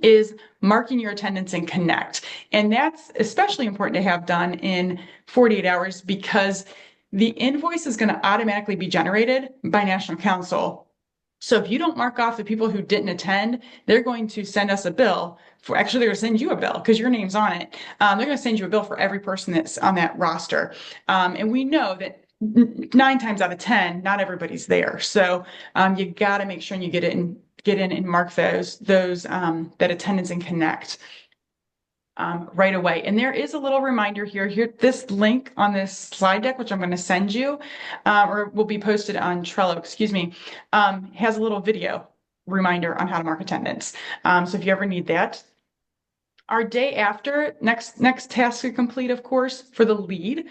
Speaker 1: is marking your attendance in Connect. And that's especially important to have done in 48 hours because the invoice is going to automatically be generated by National Council. So if you don't mark off the people who didn't attend, they're going to send us a bill they're going to send you a bill because your name's on it. They're going to send you a bill for every person that's on that roster. And we know that 9 times out of 10, not everybody's there. So you got to make sure you get in and mark those that attendance and Connect right away. And there is a little reminder here, this link on this slide deck, which I'm going to send you, or will be posted on Trello, excuse me, has a little video reminder on how to mark attendance. So if you ever need that. Our day after, next task to complete, of course, for the lead,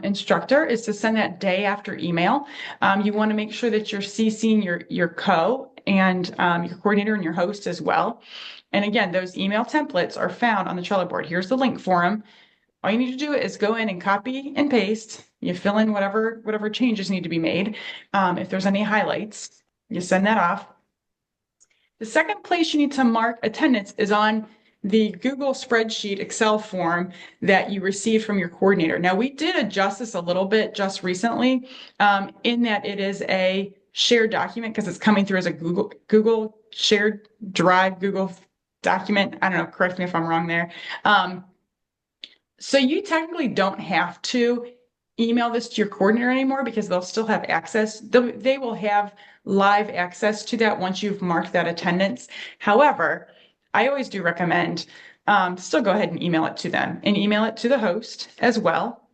Speaker 1: instructor is to send that day after email. You want to make sure that you're CCing your co and your coordinator and your host as well. And again, those email templates are found on the Trello board. Here's the link for them. All you need to do is go in and copy and paste. You fill in whatever changes need to be made. If there's any highlights, you send that off. The second place you need to mark attendance is on the Google spreadsheet Excel form that you received from your coordinator. Now, we did adjust this a little bit just recently in that it is a shared document because it's coming through as a Google shared drive, Google document. I don't know, correct me if I'm wrong there. So you technically don't have to email this to your coordinator anymore because they'll still have access. They will have live access to that once you've marked that attendance. However, I always do recommend still go ahead and email it to them and email it to the host as well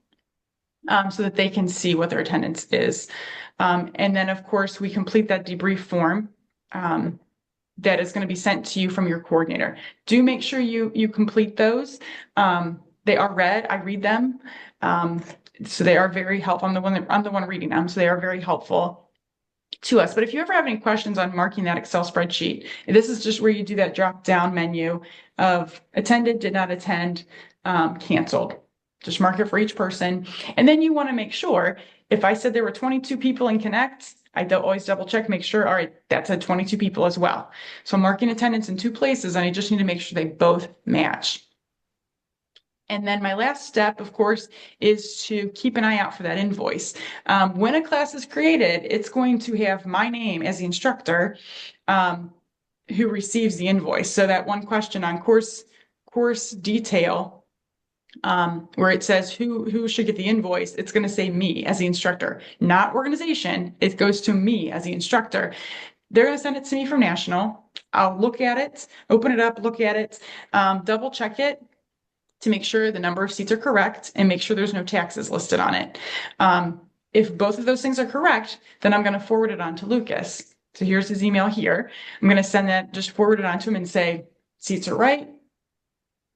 Speaker 1: so that they can see what their attendance is. And then, of course, we complete that debrief form that is going to be sent to you from your coordinator. Do make sure you complete those. They are read. I read them. So they are very helpful. I'm the one reading them. So they are very helpful to us. But if you ever have any questions on marking that Excel spreadsheet, this is just where you do that drop down menu of attended, did not attend, canceled. Just mark it for each person. And then you want to make sure if I said there were 22 people in Connect, I always double check, make sure, all right, that said 22 people as well. So I'm marking attendance in two places and I just need to make sure they both match. And then my last step, of course, is to keep an eye out for that invoice. When a class is created, it's going to have my name as the instructor who receives the invoice. So that one question on course detail, where it says who should get the invoice, it's going to say me as the instructor, not organization. It goes to me as the instructor. They're going to send it to me from National. I'll look at it, open it up, look at it, double check it to make sure the number of seats are correct and make sure there's no taxes listed on it. If both of those things are correct, then I'm going to forward it on to Lucas. So here's his email here. I'm going to send that, just forward it on to him and say, seats are right,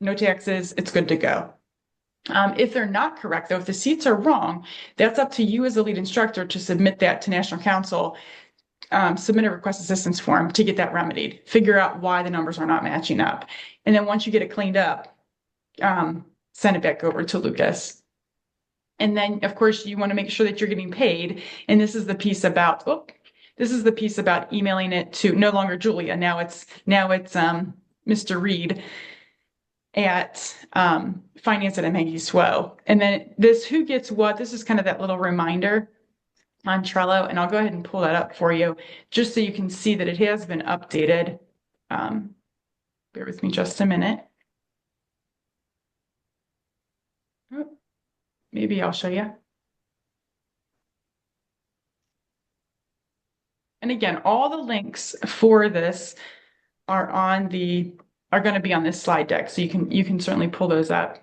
Speaker 1: no taxes, it's good to go. If they're not correct, though, if the seats are wrong, that's up to you as a lead instructor to submit that to National Council, submit a request assistance form to get that remedied, figure out why the numbers are not matching up. And then once you get it cleaned up, send it back over to Lucas. And then, of course, you want to make sure that you're getting paid. And this is the piece about, emailing it to no longer Julia. Now it's Mr. Reed at finance at MHSWO. And then this who gets what, this is kind of that little reminder on Trello. And I'll go ahead and pull that up for you just so you can see that it has been updated. Bear with me just a minute. Maybe I'll show you. And again, all the links for this are going to be on this slide deck, so you can certainly pull those up.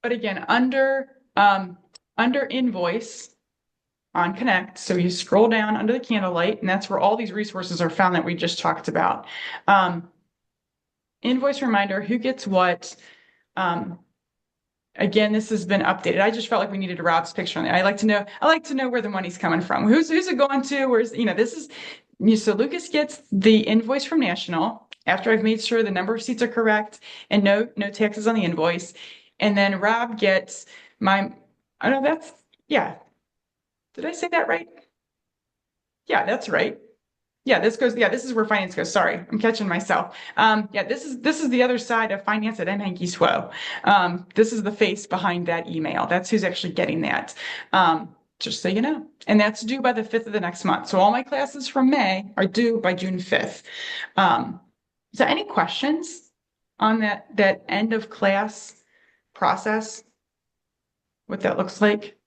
Speaker 1: But again, under invoice on Connect, so you scroll down under the candlelight, and that's where all these resources are found that we just talked about. Invoice reminder, who gets what. Again, this has been updated. I just felt like we needed a Rob's picture on there. I like to know where the money's coming from. Who's it going to? Where's, so Lucas gets the invoice from National after I've made sure the number of seats are correct and no taxes on the invoice. And then Rob gets did I say that right? Yeah, that's right. Yeah, this is where finance goes. Sorry, I'm catching myself. This is the other side of finance at MHSWO. This is the face behind that email. That's who's actually getting that. Just so you know. And that's due by the 5th of the next month. So all my classes from May are due by June 5th. So any questions on that end of class process? What that looks like?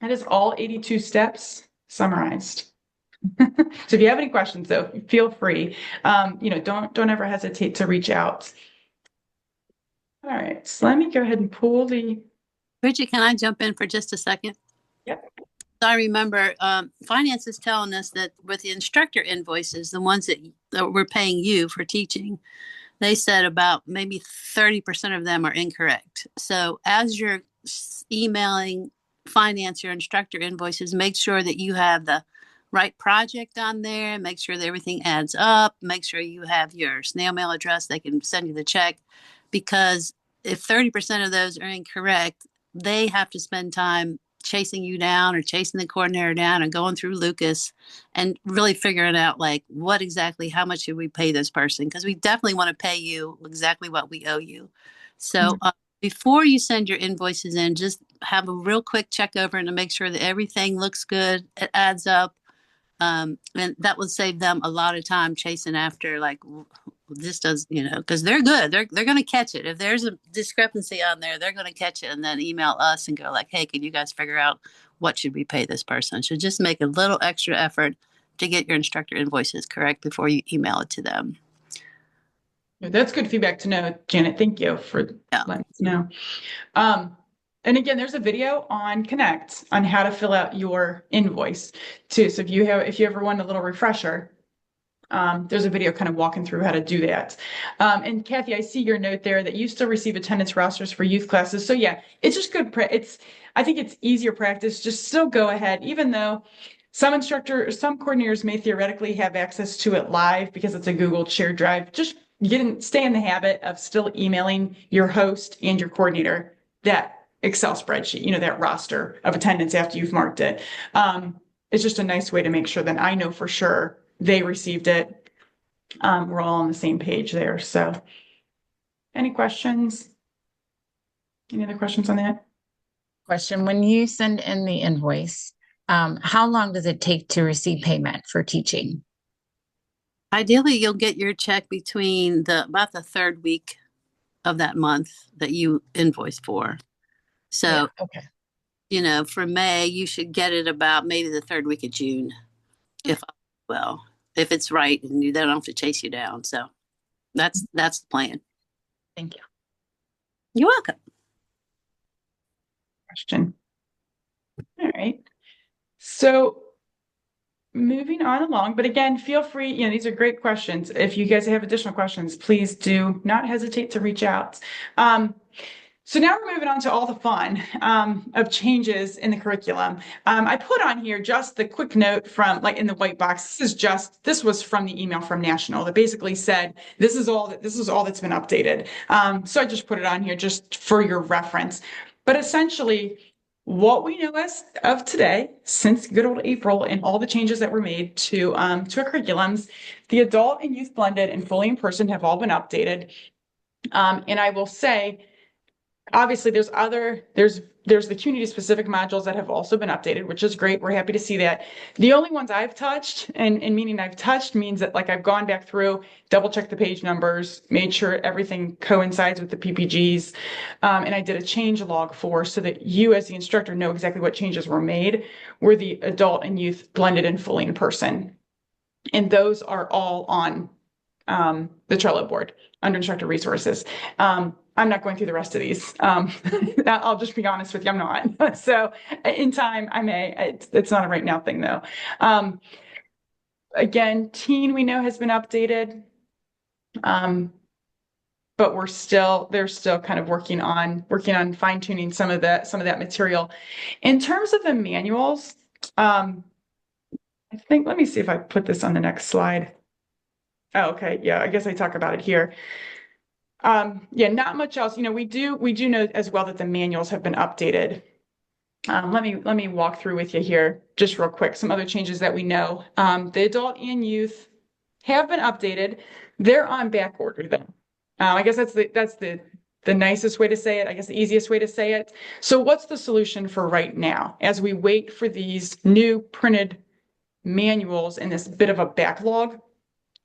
Speaker 1: That is all 82 steps summarized. So if you have any questions, though, feel free. Don't ever hesitate to reach out. All right, so let me go ahead and pull the.
Speaker 4: Bridget, can I jump in for just a second?
Speaker 1: Yep.
Speaker 4: I remember finance is telling us that with the instructor invoices, the ones that we're paying you for teaching, they said about maybe 30% of them are incorrect. So as you're emailing finance your instructor invoices, make sure that you have the right project on there, make sure that everything adds up, make sure you have your snail mail address, they can send you the check, because if 30% of those are incorrect, they have to spend time chasing you down or chasing the coordinator down and going through Lucas and really figuring out like what exactly, how much should we pay this person? Because we definitely want to pay you exactly what we owe you. So before you send your invoices in, just have a real quick check over and to make sure that everything looks good, it adds up. And that would save them a lot of time chasing after like this does, because they're good. They're going to catch it. If there's a discrepancy on there, they're going to catch it and then email us and go like, hey, can you guys figure out what should we pay this person? So just make a little extra effort to get your instructor invoices correct before you email it to them.
Speaker 1: That's good feedback to know, Janet. Thank you for letting us know. And again, there's a video on Connect on how to fill out your invoice too. So if you ever want a little refresher, there's a video kind of walking through how to do that. And Kathy, I see your note there that you still receive attendance rosters for youth classes. So yeah, it's just good. I think it's easier practice. Just still go ahead, even though some coordinators may theoretically have access to it live because it's a Google shared drive. Just stay in the habit of still emailing your host and your coordinator that Excel spreadsheet, that roster of attendance after you've marked it. It's just a nice way to make sure that I know for sure they received it. We're all on the same page there. So any questions? Any other questions on that?
Speaker 8: Question: when you send in the invoice, how long does it take to receive payment for teaching?
Speaker 4: Ideally, you'll get your check between about the third week of that month that you invoice for. So,
Speaker 8: okay.
Speaker 4: For May, you should get it about maybe the third week of June, if it's right and they don't have to chase you down. So that's the plan.
Speaker 8: Thank you.
Speaker 4: You're welcome.
Speaker 1: Question. All right. So moving on along, but again, feel free, these are great questions. If you guys have additional questions, please do not hesitate to reach out. So now we're moving on to all the fun of changes in the curriculum. I put on here just the quick note from in the white box. This was from the email from National that basically said, this is all that's been updated. So I just put it on here just for your reference. But essentially, what we know as of today, since good old April and all the changes that were made to our curriculums, the adult and youth blended and fully in person have all been updated. And I will say, obviously, there's the community specific modules that have also been updated, which is great. We're happy to see that. The only ones I've touched, and meaning I've touched means that I've gone back through, double checked the page numbers, made sure everything coincides with the PPGs, and I did a change log so that you as the instructor know exactly what changes were made, were the adult and youth blended and fully in person. And those are all on the Trello board under instructor resources. I'm not going through the rest of these. I'll just be honest with you, I'm not. So in time, I may. It's not a right now thing though. Again, teen we know has been updated, but they're still kind of working on fine tuning some of that material. In terms of the manuals, I think, let me see if I put this on the next slide. Oh, okay. Yeah, I guess I talk about it here. Yeah, not much else. We do know as well that the manuals have been updated. Let me walk through with you here just real quick. Some other changes that we know. The adult and youth have been updated. They're on back order though. I guess that's the nicest way to say it. I guess the easiest way to say it. So what's the solution for right now as we wait for these new printed manuals in this bit of a backlog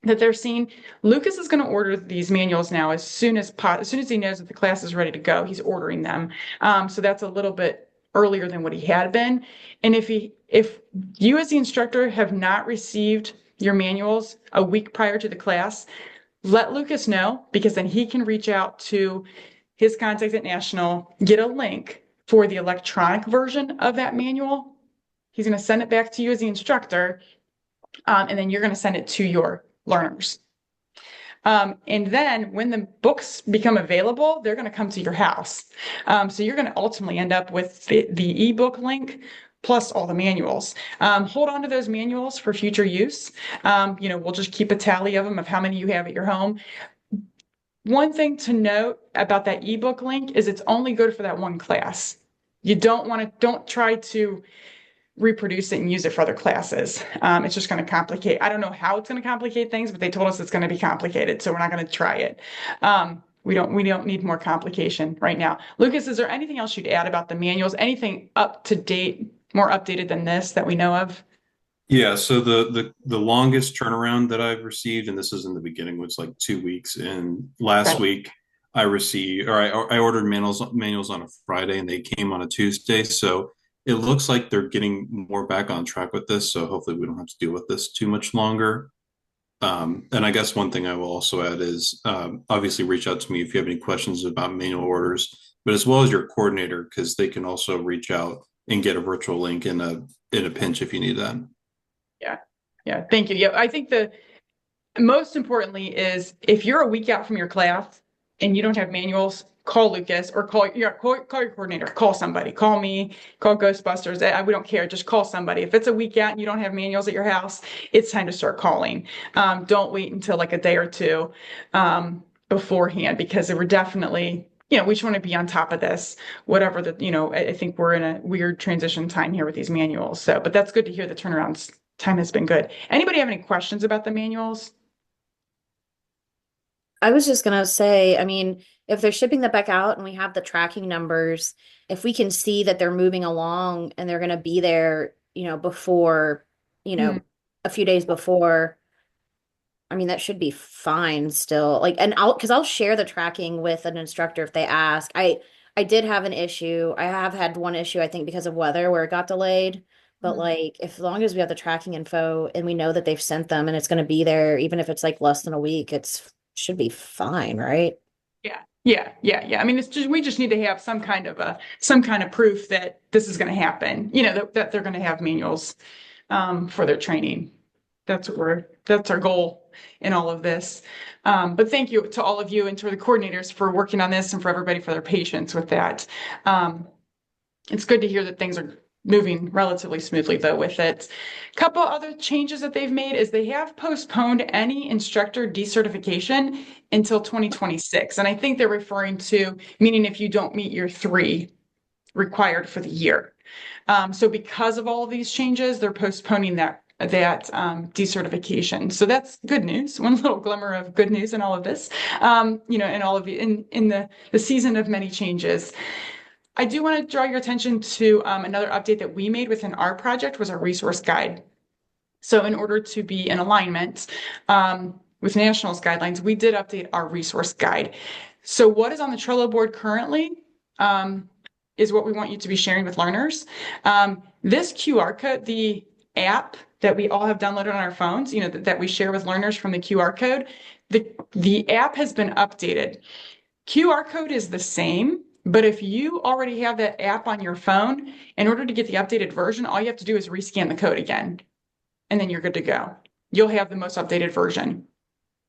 Speaker 1: that they're seeing? Lucas is going to order these manuals now as soon as he knows that the class is ready to go. He's ordering them. So that's a little bit earlier than what he had been. And if you as the instructor have not received your manuals a week prior to the class, let Lucas know, because then he can reach out to his contacts at National, get a link for the electronic version of that manual. He's going to send it back to you as the instructor, and then you're going to send it to your learners. And then when the books become available, they're going to come to your house. So you're going to ultimately end up with the ebook link plus all the manuals. Hold on to those manuals for future use. We'll just keep a tally of them of how many you have at your home. One thing to note about that ebook link is it's only good for that one class. You don't try to reproduce it and use it for other classes. It's just going to complicate. I don't know how it's going to complicate things, but they told us it's going to be complicated, so we're not going to try it. We don't need more complication right now. Lucas, is there anything else you'd add about the manuals? Anything up to date, more updated than this that we know of?
Speaker 6: Yeah, so the longest turnaround that I've received, and this is in the beginning, was like 2 weeks. And last week I ordered manuals on a Friday, and they came on a Tuesday. So it looks like they're getting more back on track with this. So hopefully we don't have to deal with this too much longer. And I guess one thing I will also add is obviously reach out to me if you have any questions about manual orders, but as well as your coordinator, because they can also reach out and get a virtual link in a pinch if you need that.
Speaker 1: Yeah. Thank you. Yeah. I think the most importantly is if you're a week out from your class and you don't have manuals, call Lucas or call your coordinator, call somebody, call me, call Ghostbusters. We don't care. Just call somebody. If it's a week out and you don't have manuals at your house, it's time to start calling. Don't wait until like a day or two beforehand, because we're definitely, we just want to be on top of this, whatever I think we're in a weird transition time here with these manuals. So, but that's good to hear the turnaround time has been good. Anybody have any questions about the manuals?
Speaker 11: I was just gonna say, I mean, if they're shipping that back out and we have the tracking numbers, if we can see that they're moving along and they're gonna be there, before, a few days before, I mean, that should be fine still. Like, and I'll share the tracking with an instructor if they ask. I did have an issue. I have had one issue, I think, because of weather where it got delayed. But like, as long as we have the tracking info and we know that they've sent them and it's going to be there, even if it's like less than a week, should be fine, right?
Speaker 1: Yeah. I mean, we just need to have some kind of proof that this is going to happen. That they're going to have manuals for their training. That's our goal in all of this. But thank you to all of you and to the coordinators for working on this and for everybody for their patience with that. It's good to hear that things are moving relatively smoothly though with it. A couple other changes that they've made is they have postponed any instructor decertification until 2026. And I think they're referring to meaning if you don't meet your 3 required for the year. So because of all of these changes, they're postponing that decertification. So that's good news. One little glimmer of good news in all of this, and all of you in the season of many changes. I do want to draw your attention to another update that we made within our project was our resource guide. So in order to be in alignment with nationals guidelines, we did update our resource guide. So what is on the Trello board currently is what we want you to be sharing with learners. This QR code, the app that we all have downloaded on our phones, that we share with learners from the QR code, the app has been updated. QR code is the same, but if you already have that app on your phone, in order to get the updated version, all you have to do is rescan the code again, and then you're good to go. You'll have the most updated version.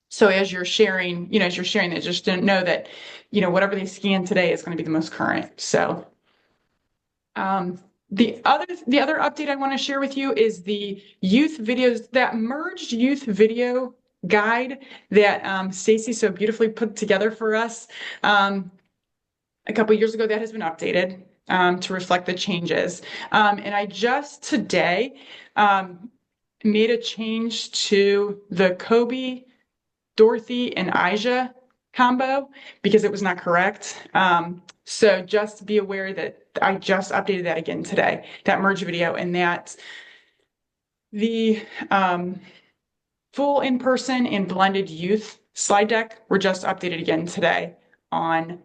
Speaker 1: So as you're sharing that, just don't know that, whatever they scan today is going to be the most current. So the other update I want to share with you is the youth videos, that merged youth video guide that Stacy so beautifully put together for us a couple years ago. That has been updated to reflect the changes. And I just today made a change to the Kobe, Dorothy, and Aja combo because it was not correct. So just be aware that I just updated that again today, that merge video, and that the full in-person and blended youth slide deck were just updated again today on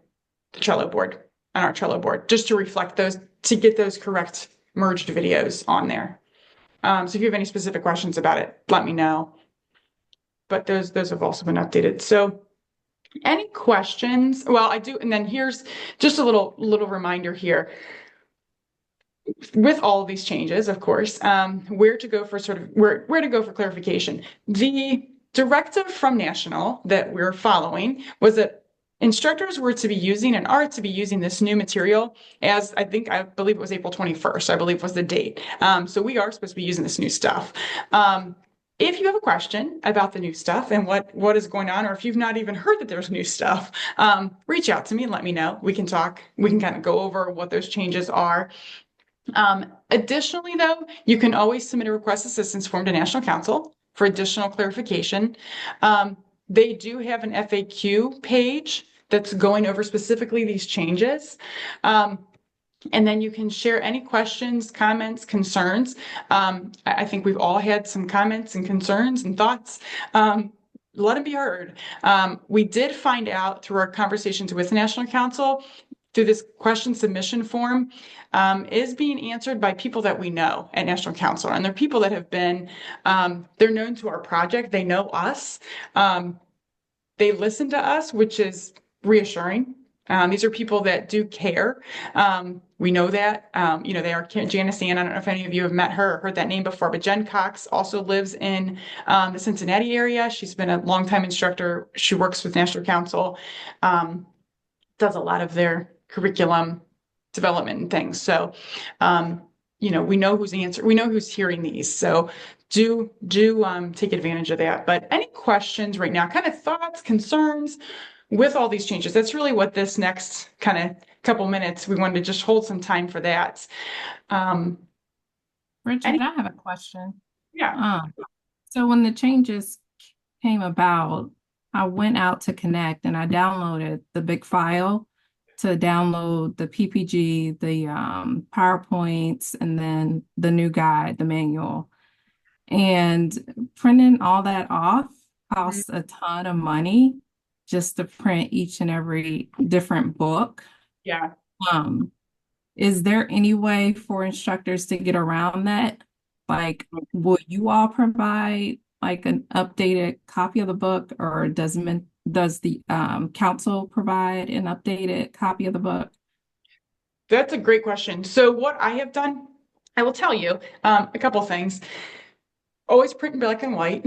Speaker 1: the Trello board, on our Trello board, just to reflect those, to get those correct merged videos on there. So if you have any specific questions about it, let me know. But those have also been updated. So any questions? Well, I do. And then here's just a little reminder here. With all of these changes, of course, where to go for clarification. The directive from National that we're following was that instructors were to be using and are to be using this new material as I believe it was April 21st, I believe was the date. So we are supposed to be using this new stuff. If you have a question about the new stuff and what is going on, or if you've not even heard that there's new stuff, reach out to me and let me know. We can talk. We can kind of go over what those changes are. Additionally, though, you can always submit a request assistance form to National Council for additional clarification. They do have an FAQ page that's going over specifically these changes. And then you can share any questions, comments, concerns. I think we've all had some comments and concerns and thoughts. Let them be heard. We did find out through our conversations with National Council through this question submission form is being answered by people that we know at National Council. And they're people that have been, they're known to our project. They know us. They listen to us, which is reassuring. These are people that do care. We know that, they are Janice Ann. I don't know if any of you have met her or heard that name before, but Jen Cox also lives in the Cincinnati area. She's been a longtime instructor. She works with National Council, does a lot of their curriculum development and things. So, we know who's hearing these. So do take advantage of that. But any questions right now, kind of thoughts, concerns with all these changes? That's really what this next kind of couple minutes, we wanted to just hold some time for that.
Speaker 12: Bridget, I have a question.
Speaker 1: Yeah.
Speaker 12: So when the changes came about, I went out to Connect and I downloaded the big file to download the PPG, the PowerPoints, and then the new guide, the manual. And printing all that off costs a ton of money just to print each and every different book.
Speaker 1: Yeah.
Speaker 12: Is there any way for instructors to get around that? Like, will you all provide like an updated copy of the book, or does the council provide an updated copy of the book?
Speaker 1: That's a great question. So what I have done, I will tell you a couple things. Always print in black and white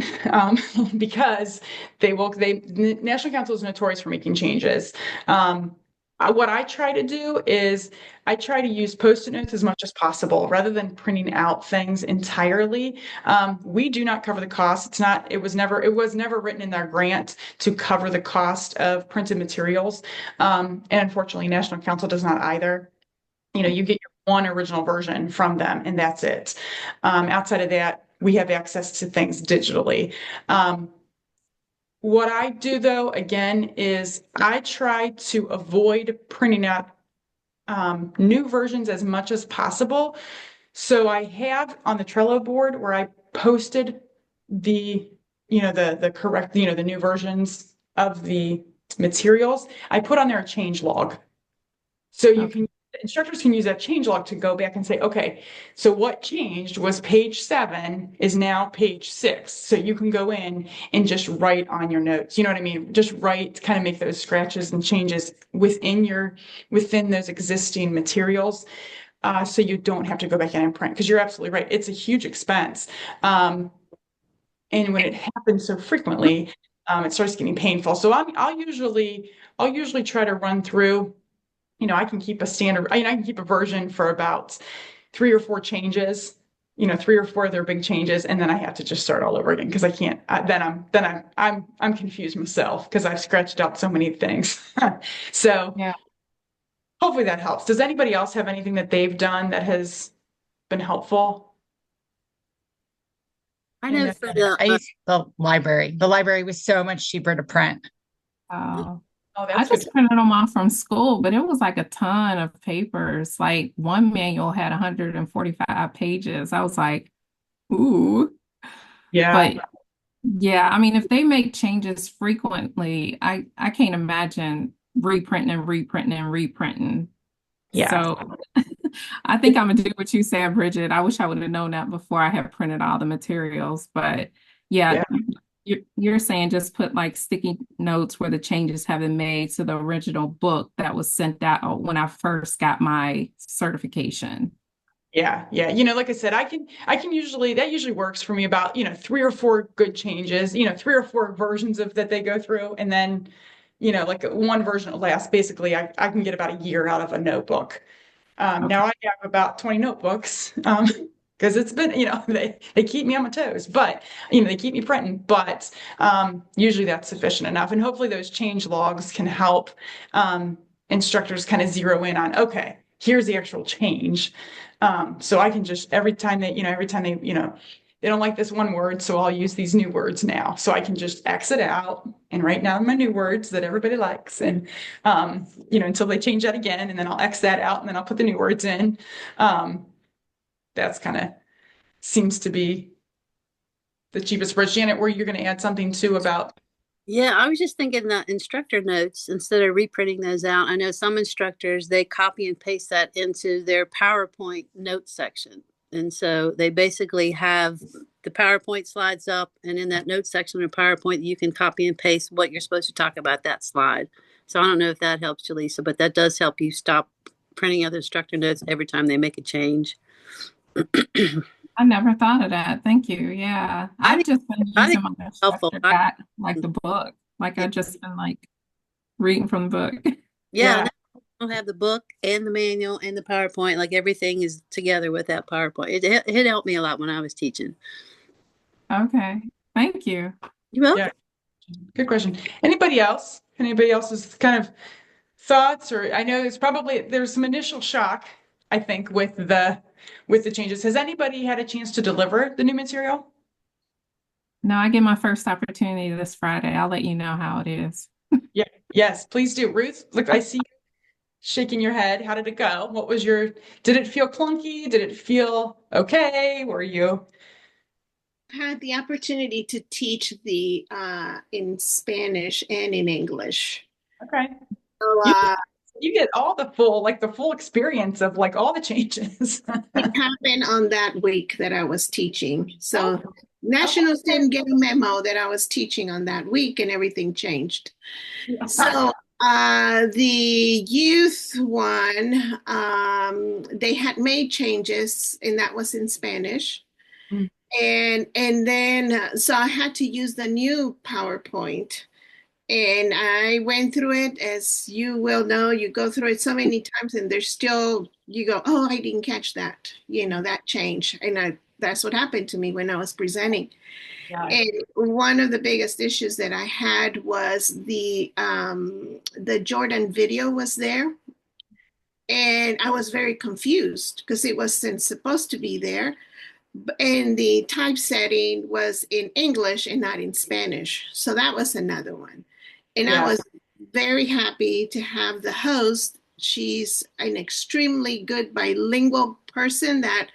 Speaker 1: because National Council is notorious for making changes. What I try to do is I try to use Post-it notes as much as possible rather than printing out things entirely. We do not cover the cost. It was never written in our grant to cover the cost of printed materials. And unfortunately, National Council does not either. You get your one original version from them and that's it. Outside of that, we have access to things digitally. What I do though, again, is I try to avoid printing out new versions as much as possible. So I have on the Trello board where I posted the correct, the new versions of the materials. I put on there a change log. So instructors can use that change log to go back and say, okay, so what changed was page 7 is now page 6. So you can go in and just write on your notes. You know what I mean? Just write, kind of make those scratches and changes within those existing materials. So you don't have to go back in and print, because you're absolutely right. It's a huge expense. And when it happens so frequently, it starts getting painful. So I'll usually try to run through. I can keep a version for about 3 or 4 changes, 3 or 4 of their big changes, and then I have to just start all over again because I can't. I'm confused myself because I've scratched out so many things. So
Speaker 12: yeah,
Speaker 1: hopefully that helps. Does anybody else have anything that they've done that has been helpful?
Speaker 11: I know for
Speaker 8: I used the library. The library was so much cheaper to print.
Speaker 1: Oh,
Speaker 12: I just printed them off from school, but it was like a ton of papers. Like one manual had 145 pages. I was like, ooh.
Speaker 1: Yeah.
Speaker 12: But yeah, I mean, if they make changes frequently, I can't imagine reprinting and reprinting and reprinting.
Speaker 1: Yeah.
Speaker 12: So I think I'm gonna do what you said, Bridget. I wish I would have known that before I had printed all the materials. But yeah. You're saying just put like sticky notes where the changes have been made to the original book that was sent out when I first got my certification.
Speaker 1: Yeah, yeah. Like I said, I can usually that usually works for me about, 3 or 4 good changes, 3 or 4 versions of that they go through. And then, like one version will last. Basically, I can get about a year out of a notebook.
Speaker 12: Okay.
Speaker 1: Now I have about 20 notebooks, because it's been, they keep me on my toes, but, they keep me printing, but, usually that's sufficient enough. And hopefully those change logs can help, instructors kind of zero in on, okay, here's the actual change. So I can just, every time they, they don't like this one word, so I'll use these new words now. So I can just X it out and write down my new words that everybody likes. And, until they change that again, and then I'll X that out and then I'll put the new words in. That's kind of seems to be the cheapest approach. Janet, were you going to add something too about?
Speaker 4: Yeah, I was just thinking that instructor notes, instead of reprinting those out, I know some instructors, they copy and paste that into their PowerPoint notes section. And so they basically have the PowerPoint slides up, and in that notes section of PowerPoint, you can copy and paste what you're supposed to talk about that slide. So I don't know if that helps you, Lisa, but that does help you stop printing other instructor notes every time they make a change.
Speaker 12: I never thought of that. Thank you. Yeah. I've just been
Speaker 4: I
Speaker 12: using
Speaker 4: think
Speaker 12: my
Speaker 4: it's helpful.
Speaker 12: instructor guide, like the book. Like I've just been like reading from the book.
Speaker 4: Yeah, I don't have the book and the manual and the PowerPoint. Like everything is together with that PowerPoint. It helped me a lot when I was teaching.
Speaker 12: Okay. Thank you.
Speaker 4: You're welcome.
Speaker 1: Yeah, good question. Anybody else? Anybody else's kind of thoughts? Or I know there's some initial shock, I think, with the changes. Has anybody had a chance to deliver the new material?
Speaker 12: No, I get my first opportunity this Friday. I'll let you know how it is.
Speaker 1: Yeah, yes, please do. Ruth, look, I see you shaking your head. How did it go? Did it feel clunky? Did it feel okay? Were you?
Speaker 13: Had the opportunity to teach the in Spanish and in English.
Speaker 1: Okay.
Speaker 13: So
Speaker 1: You get all the full experience of like all the changes.
Speaker 13: it happened on that week that I was teaching. So Nationals didn't get a memo that I was teaching on that week, and everything changed. So the youth one, they had made changes, and that was in Spanish. And then so I had to use the new PowerPoint. And I went through it, as you will know, you go through it so many times and there's still, you go, oh, I didn't catch that, that change. And that's what happened to me when I was presenting. Yeah. And one of the biggest issues that I had was the Jordan video was there. And I was very confused because it wasn't supposed to be there. And the typesetting was in English and not in Spanish. So that was another one. And I was very happy to have the host. She's an extremely good bilingual person that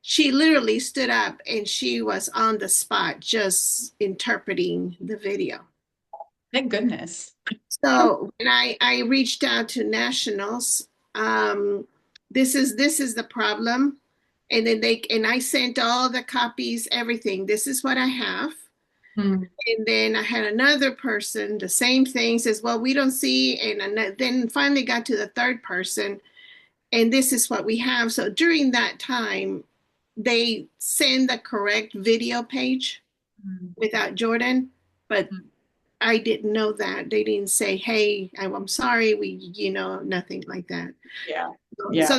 Speaker 13: she literally stood up and she was on the spot just interpreting the video.
Speaker 1: Thank goodness.
Speaker 13: So when I reached out to Nationals, this is the problem. And then I sent all the copies, everything. This is what I have. And then I had another person, the same thing, says, well, we don't see. And then finally got to the third person, and this is what we have. So during that time, they send the correct video page without Jordan, but I didn't know that. They didn't say, hey, I'm sorry, nothing like that.
Speaker 1: Yeah.
Speaker 13: So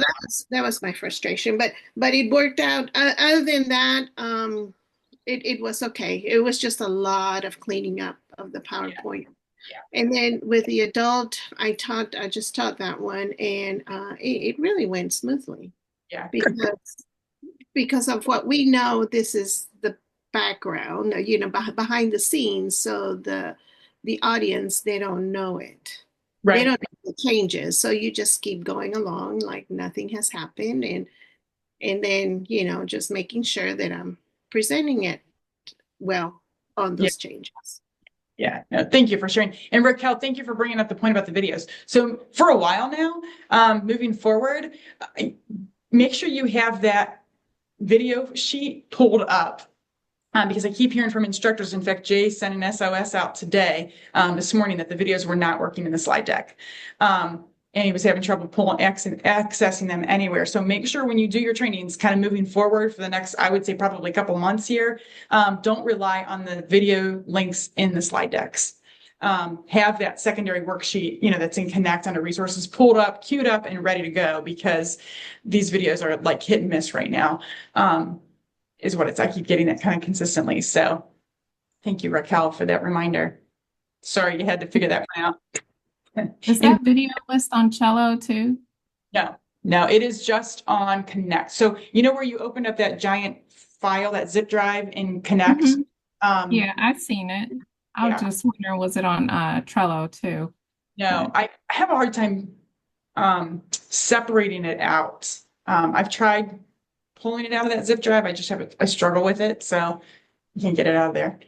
Speaker 13: that was my frustration, but it worked out. Other than that, it was okay. It was just a lot of cleaning up of the PowerPoint. Yeah. And then with the adult, I just taught that one, and it really went smoothly. Yeah. Because of what we know, this is the background, behind the scenes. So the audience, they don't know it. Right. They don't know the changes. So you just keep going along like nothing has happened. And then, just making sure that I'm presenting it well on those changes.
Speaker 1: Yeah, no, thank you for sharing. And Raquel, thank you for bringing up the point about the videos. So for a while now, moving forward, make sure you have that video sheet pulled up. Because I keep hearing from instructors. In fact, Jay sent an SOS out today, this morning, that the videos were not working in the slide deck. and he was having trouble accessing them anywhere. So make sure when you do your trainings, kind of moving forward for the next, I would say probably a couple months here, don't rely on the video links in the slide decks. Have that secondary worksheet, that's in Connect under resources pulled up, queued up, and ready to go, because these videos are like hit and miss right now, is what I keep getting that kind of consistently. So thank you, Raquel, for that reminder. Sorry, you had to figure that one out.
Speaker 12: Is that video list on Cello too?
Speaker 1: No, it is just on Connect. So where you opened up that giant file, that zip drive in Connect?
Speaker 12: Mm-hmm. Yeah, I've seen it. I was just wondering, was it on Trello too?
Speaker 1: No, I have a hard time separating it out. I've tried pulling it out of that zip drive. I just have a struggle with it, so you can't get it out of there.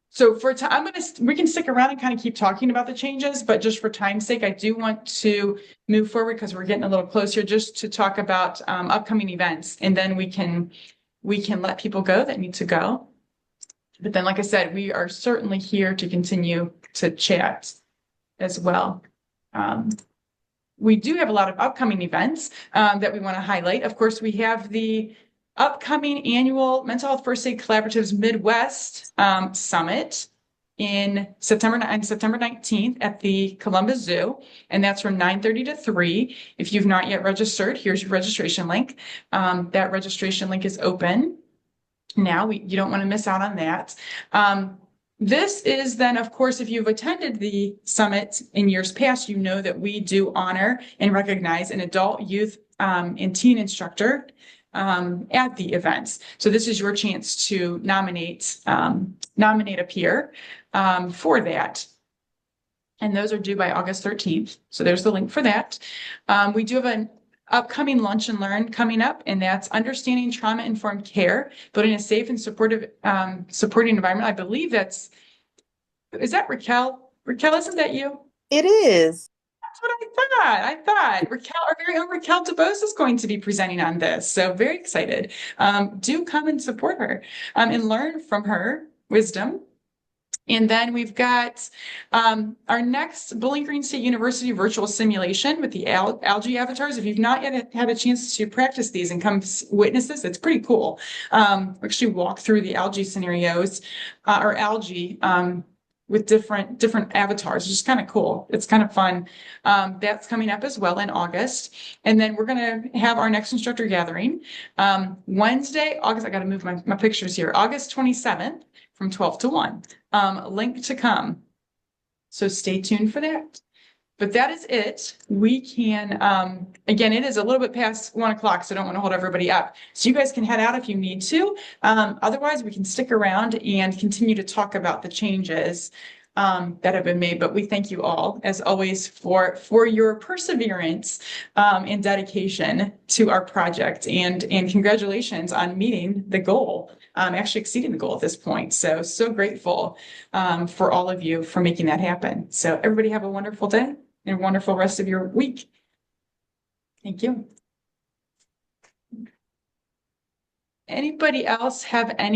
Speaker 1: So for time, we can stick around and kind of keep talking about the changes, but just for time's sake, I do want to move forward because we're getting a little closer, just to talk about upcoming events, and then we can let people go that need to go. But then, like I said, we are certainly here to continue to chat as well. We do have a lot of upcoming events that we want to highlight. Of course, we have the upcoming annual Mental Health First Aid Collaboratives Midwest Summit on September 19th at the Columbus Zoo, and that's from 9:30 to 3. If you've not yet registered, here's your registration link. That registration link is open now. You don't want to miss out on that. This is then, of course, if you've attended the summit in years past, you know that we do honor and recognize an adult, youth, and teen instructor at the events. So this is your chance to nominate a peer for that. And those are due by August 13th. So there's the link for that. We do have an upcoming lunch and learn coming up, and that's understanding trauma-informed care, building a safe and supportive supporting environment. I believe is that Raquel? Raquel, isn't that you?
Speaker 14: It is.
Speaker 1: That's what I thought. Raquel, our very own Raquel DeBose is going to be presenting on this. So very excited. Do come and support her and learn from her wisdom. And then we've got our next Bowling Green State University virtual simulation with the algae avatars. If you've not yet had a chance to practice these and come witness this, it's pretty cool. We actually walk through the algae scenarios or algae with different avatars, which is kind of cool. It's kind of fun. That's coming up as well in August. And then we're going to have our next instructor gathering Wednesday, August. I got to move my pictures here. August 27th from 12 to 1. Link to come. So stay tuned for that. But that is it. We can, again, it is a little bit past 1 o'clock, so I don't want to hold everybody up. So you guys can head out if you need to. Otherwise, we can stick around and continue to talk about the changes that have been made. But we thank you all, as always, for your perseverance and dedication to our project. And congratulations on meeting the goal. Actually exceeding the goal at this point. So grateful for all of you for making that happen. So everybody have a wonderful day and a wonderful rest of your week. Thank you. Anybody else have any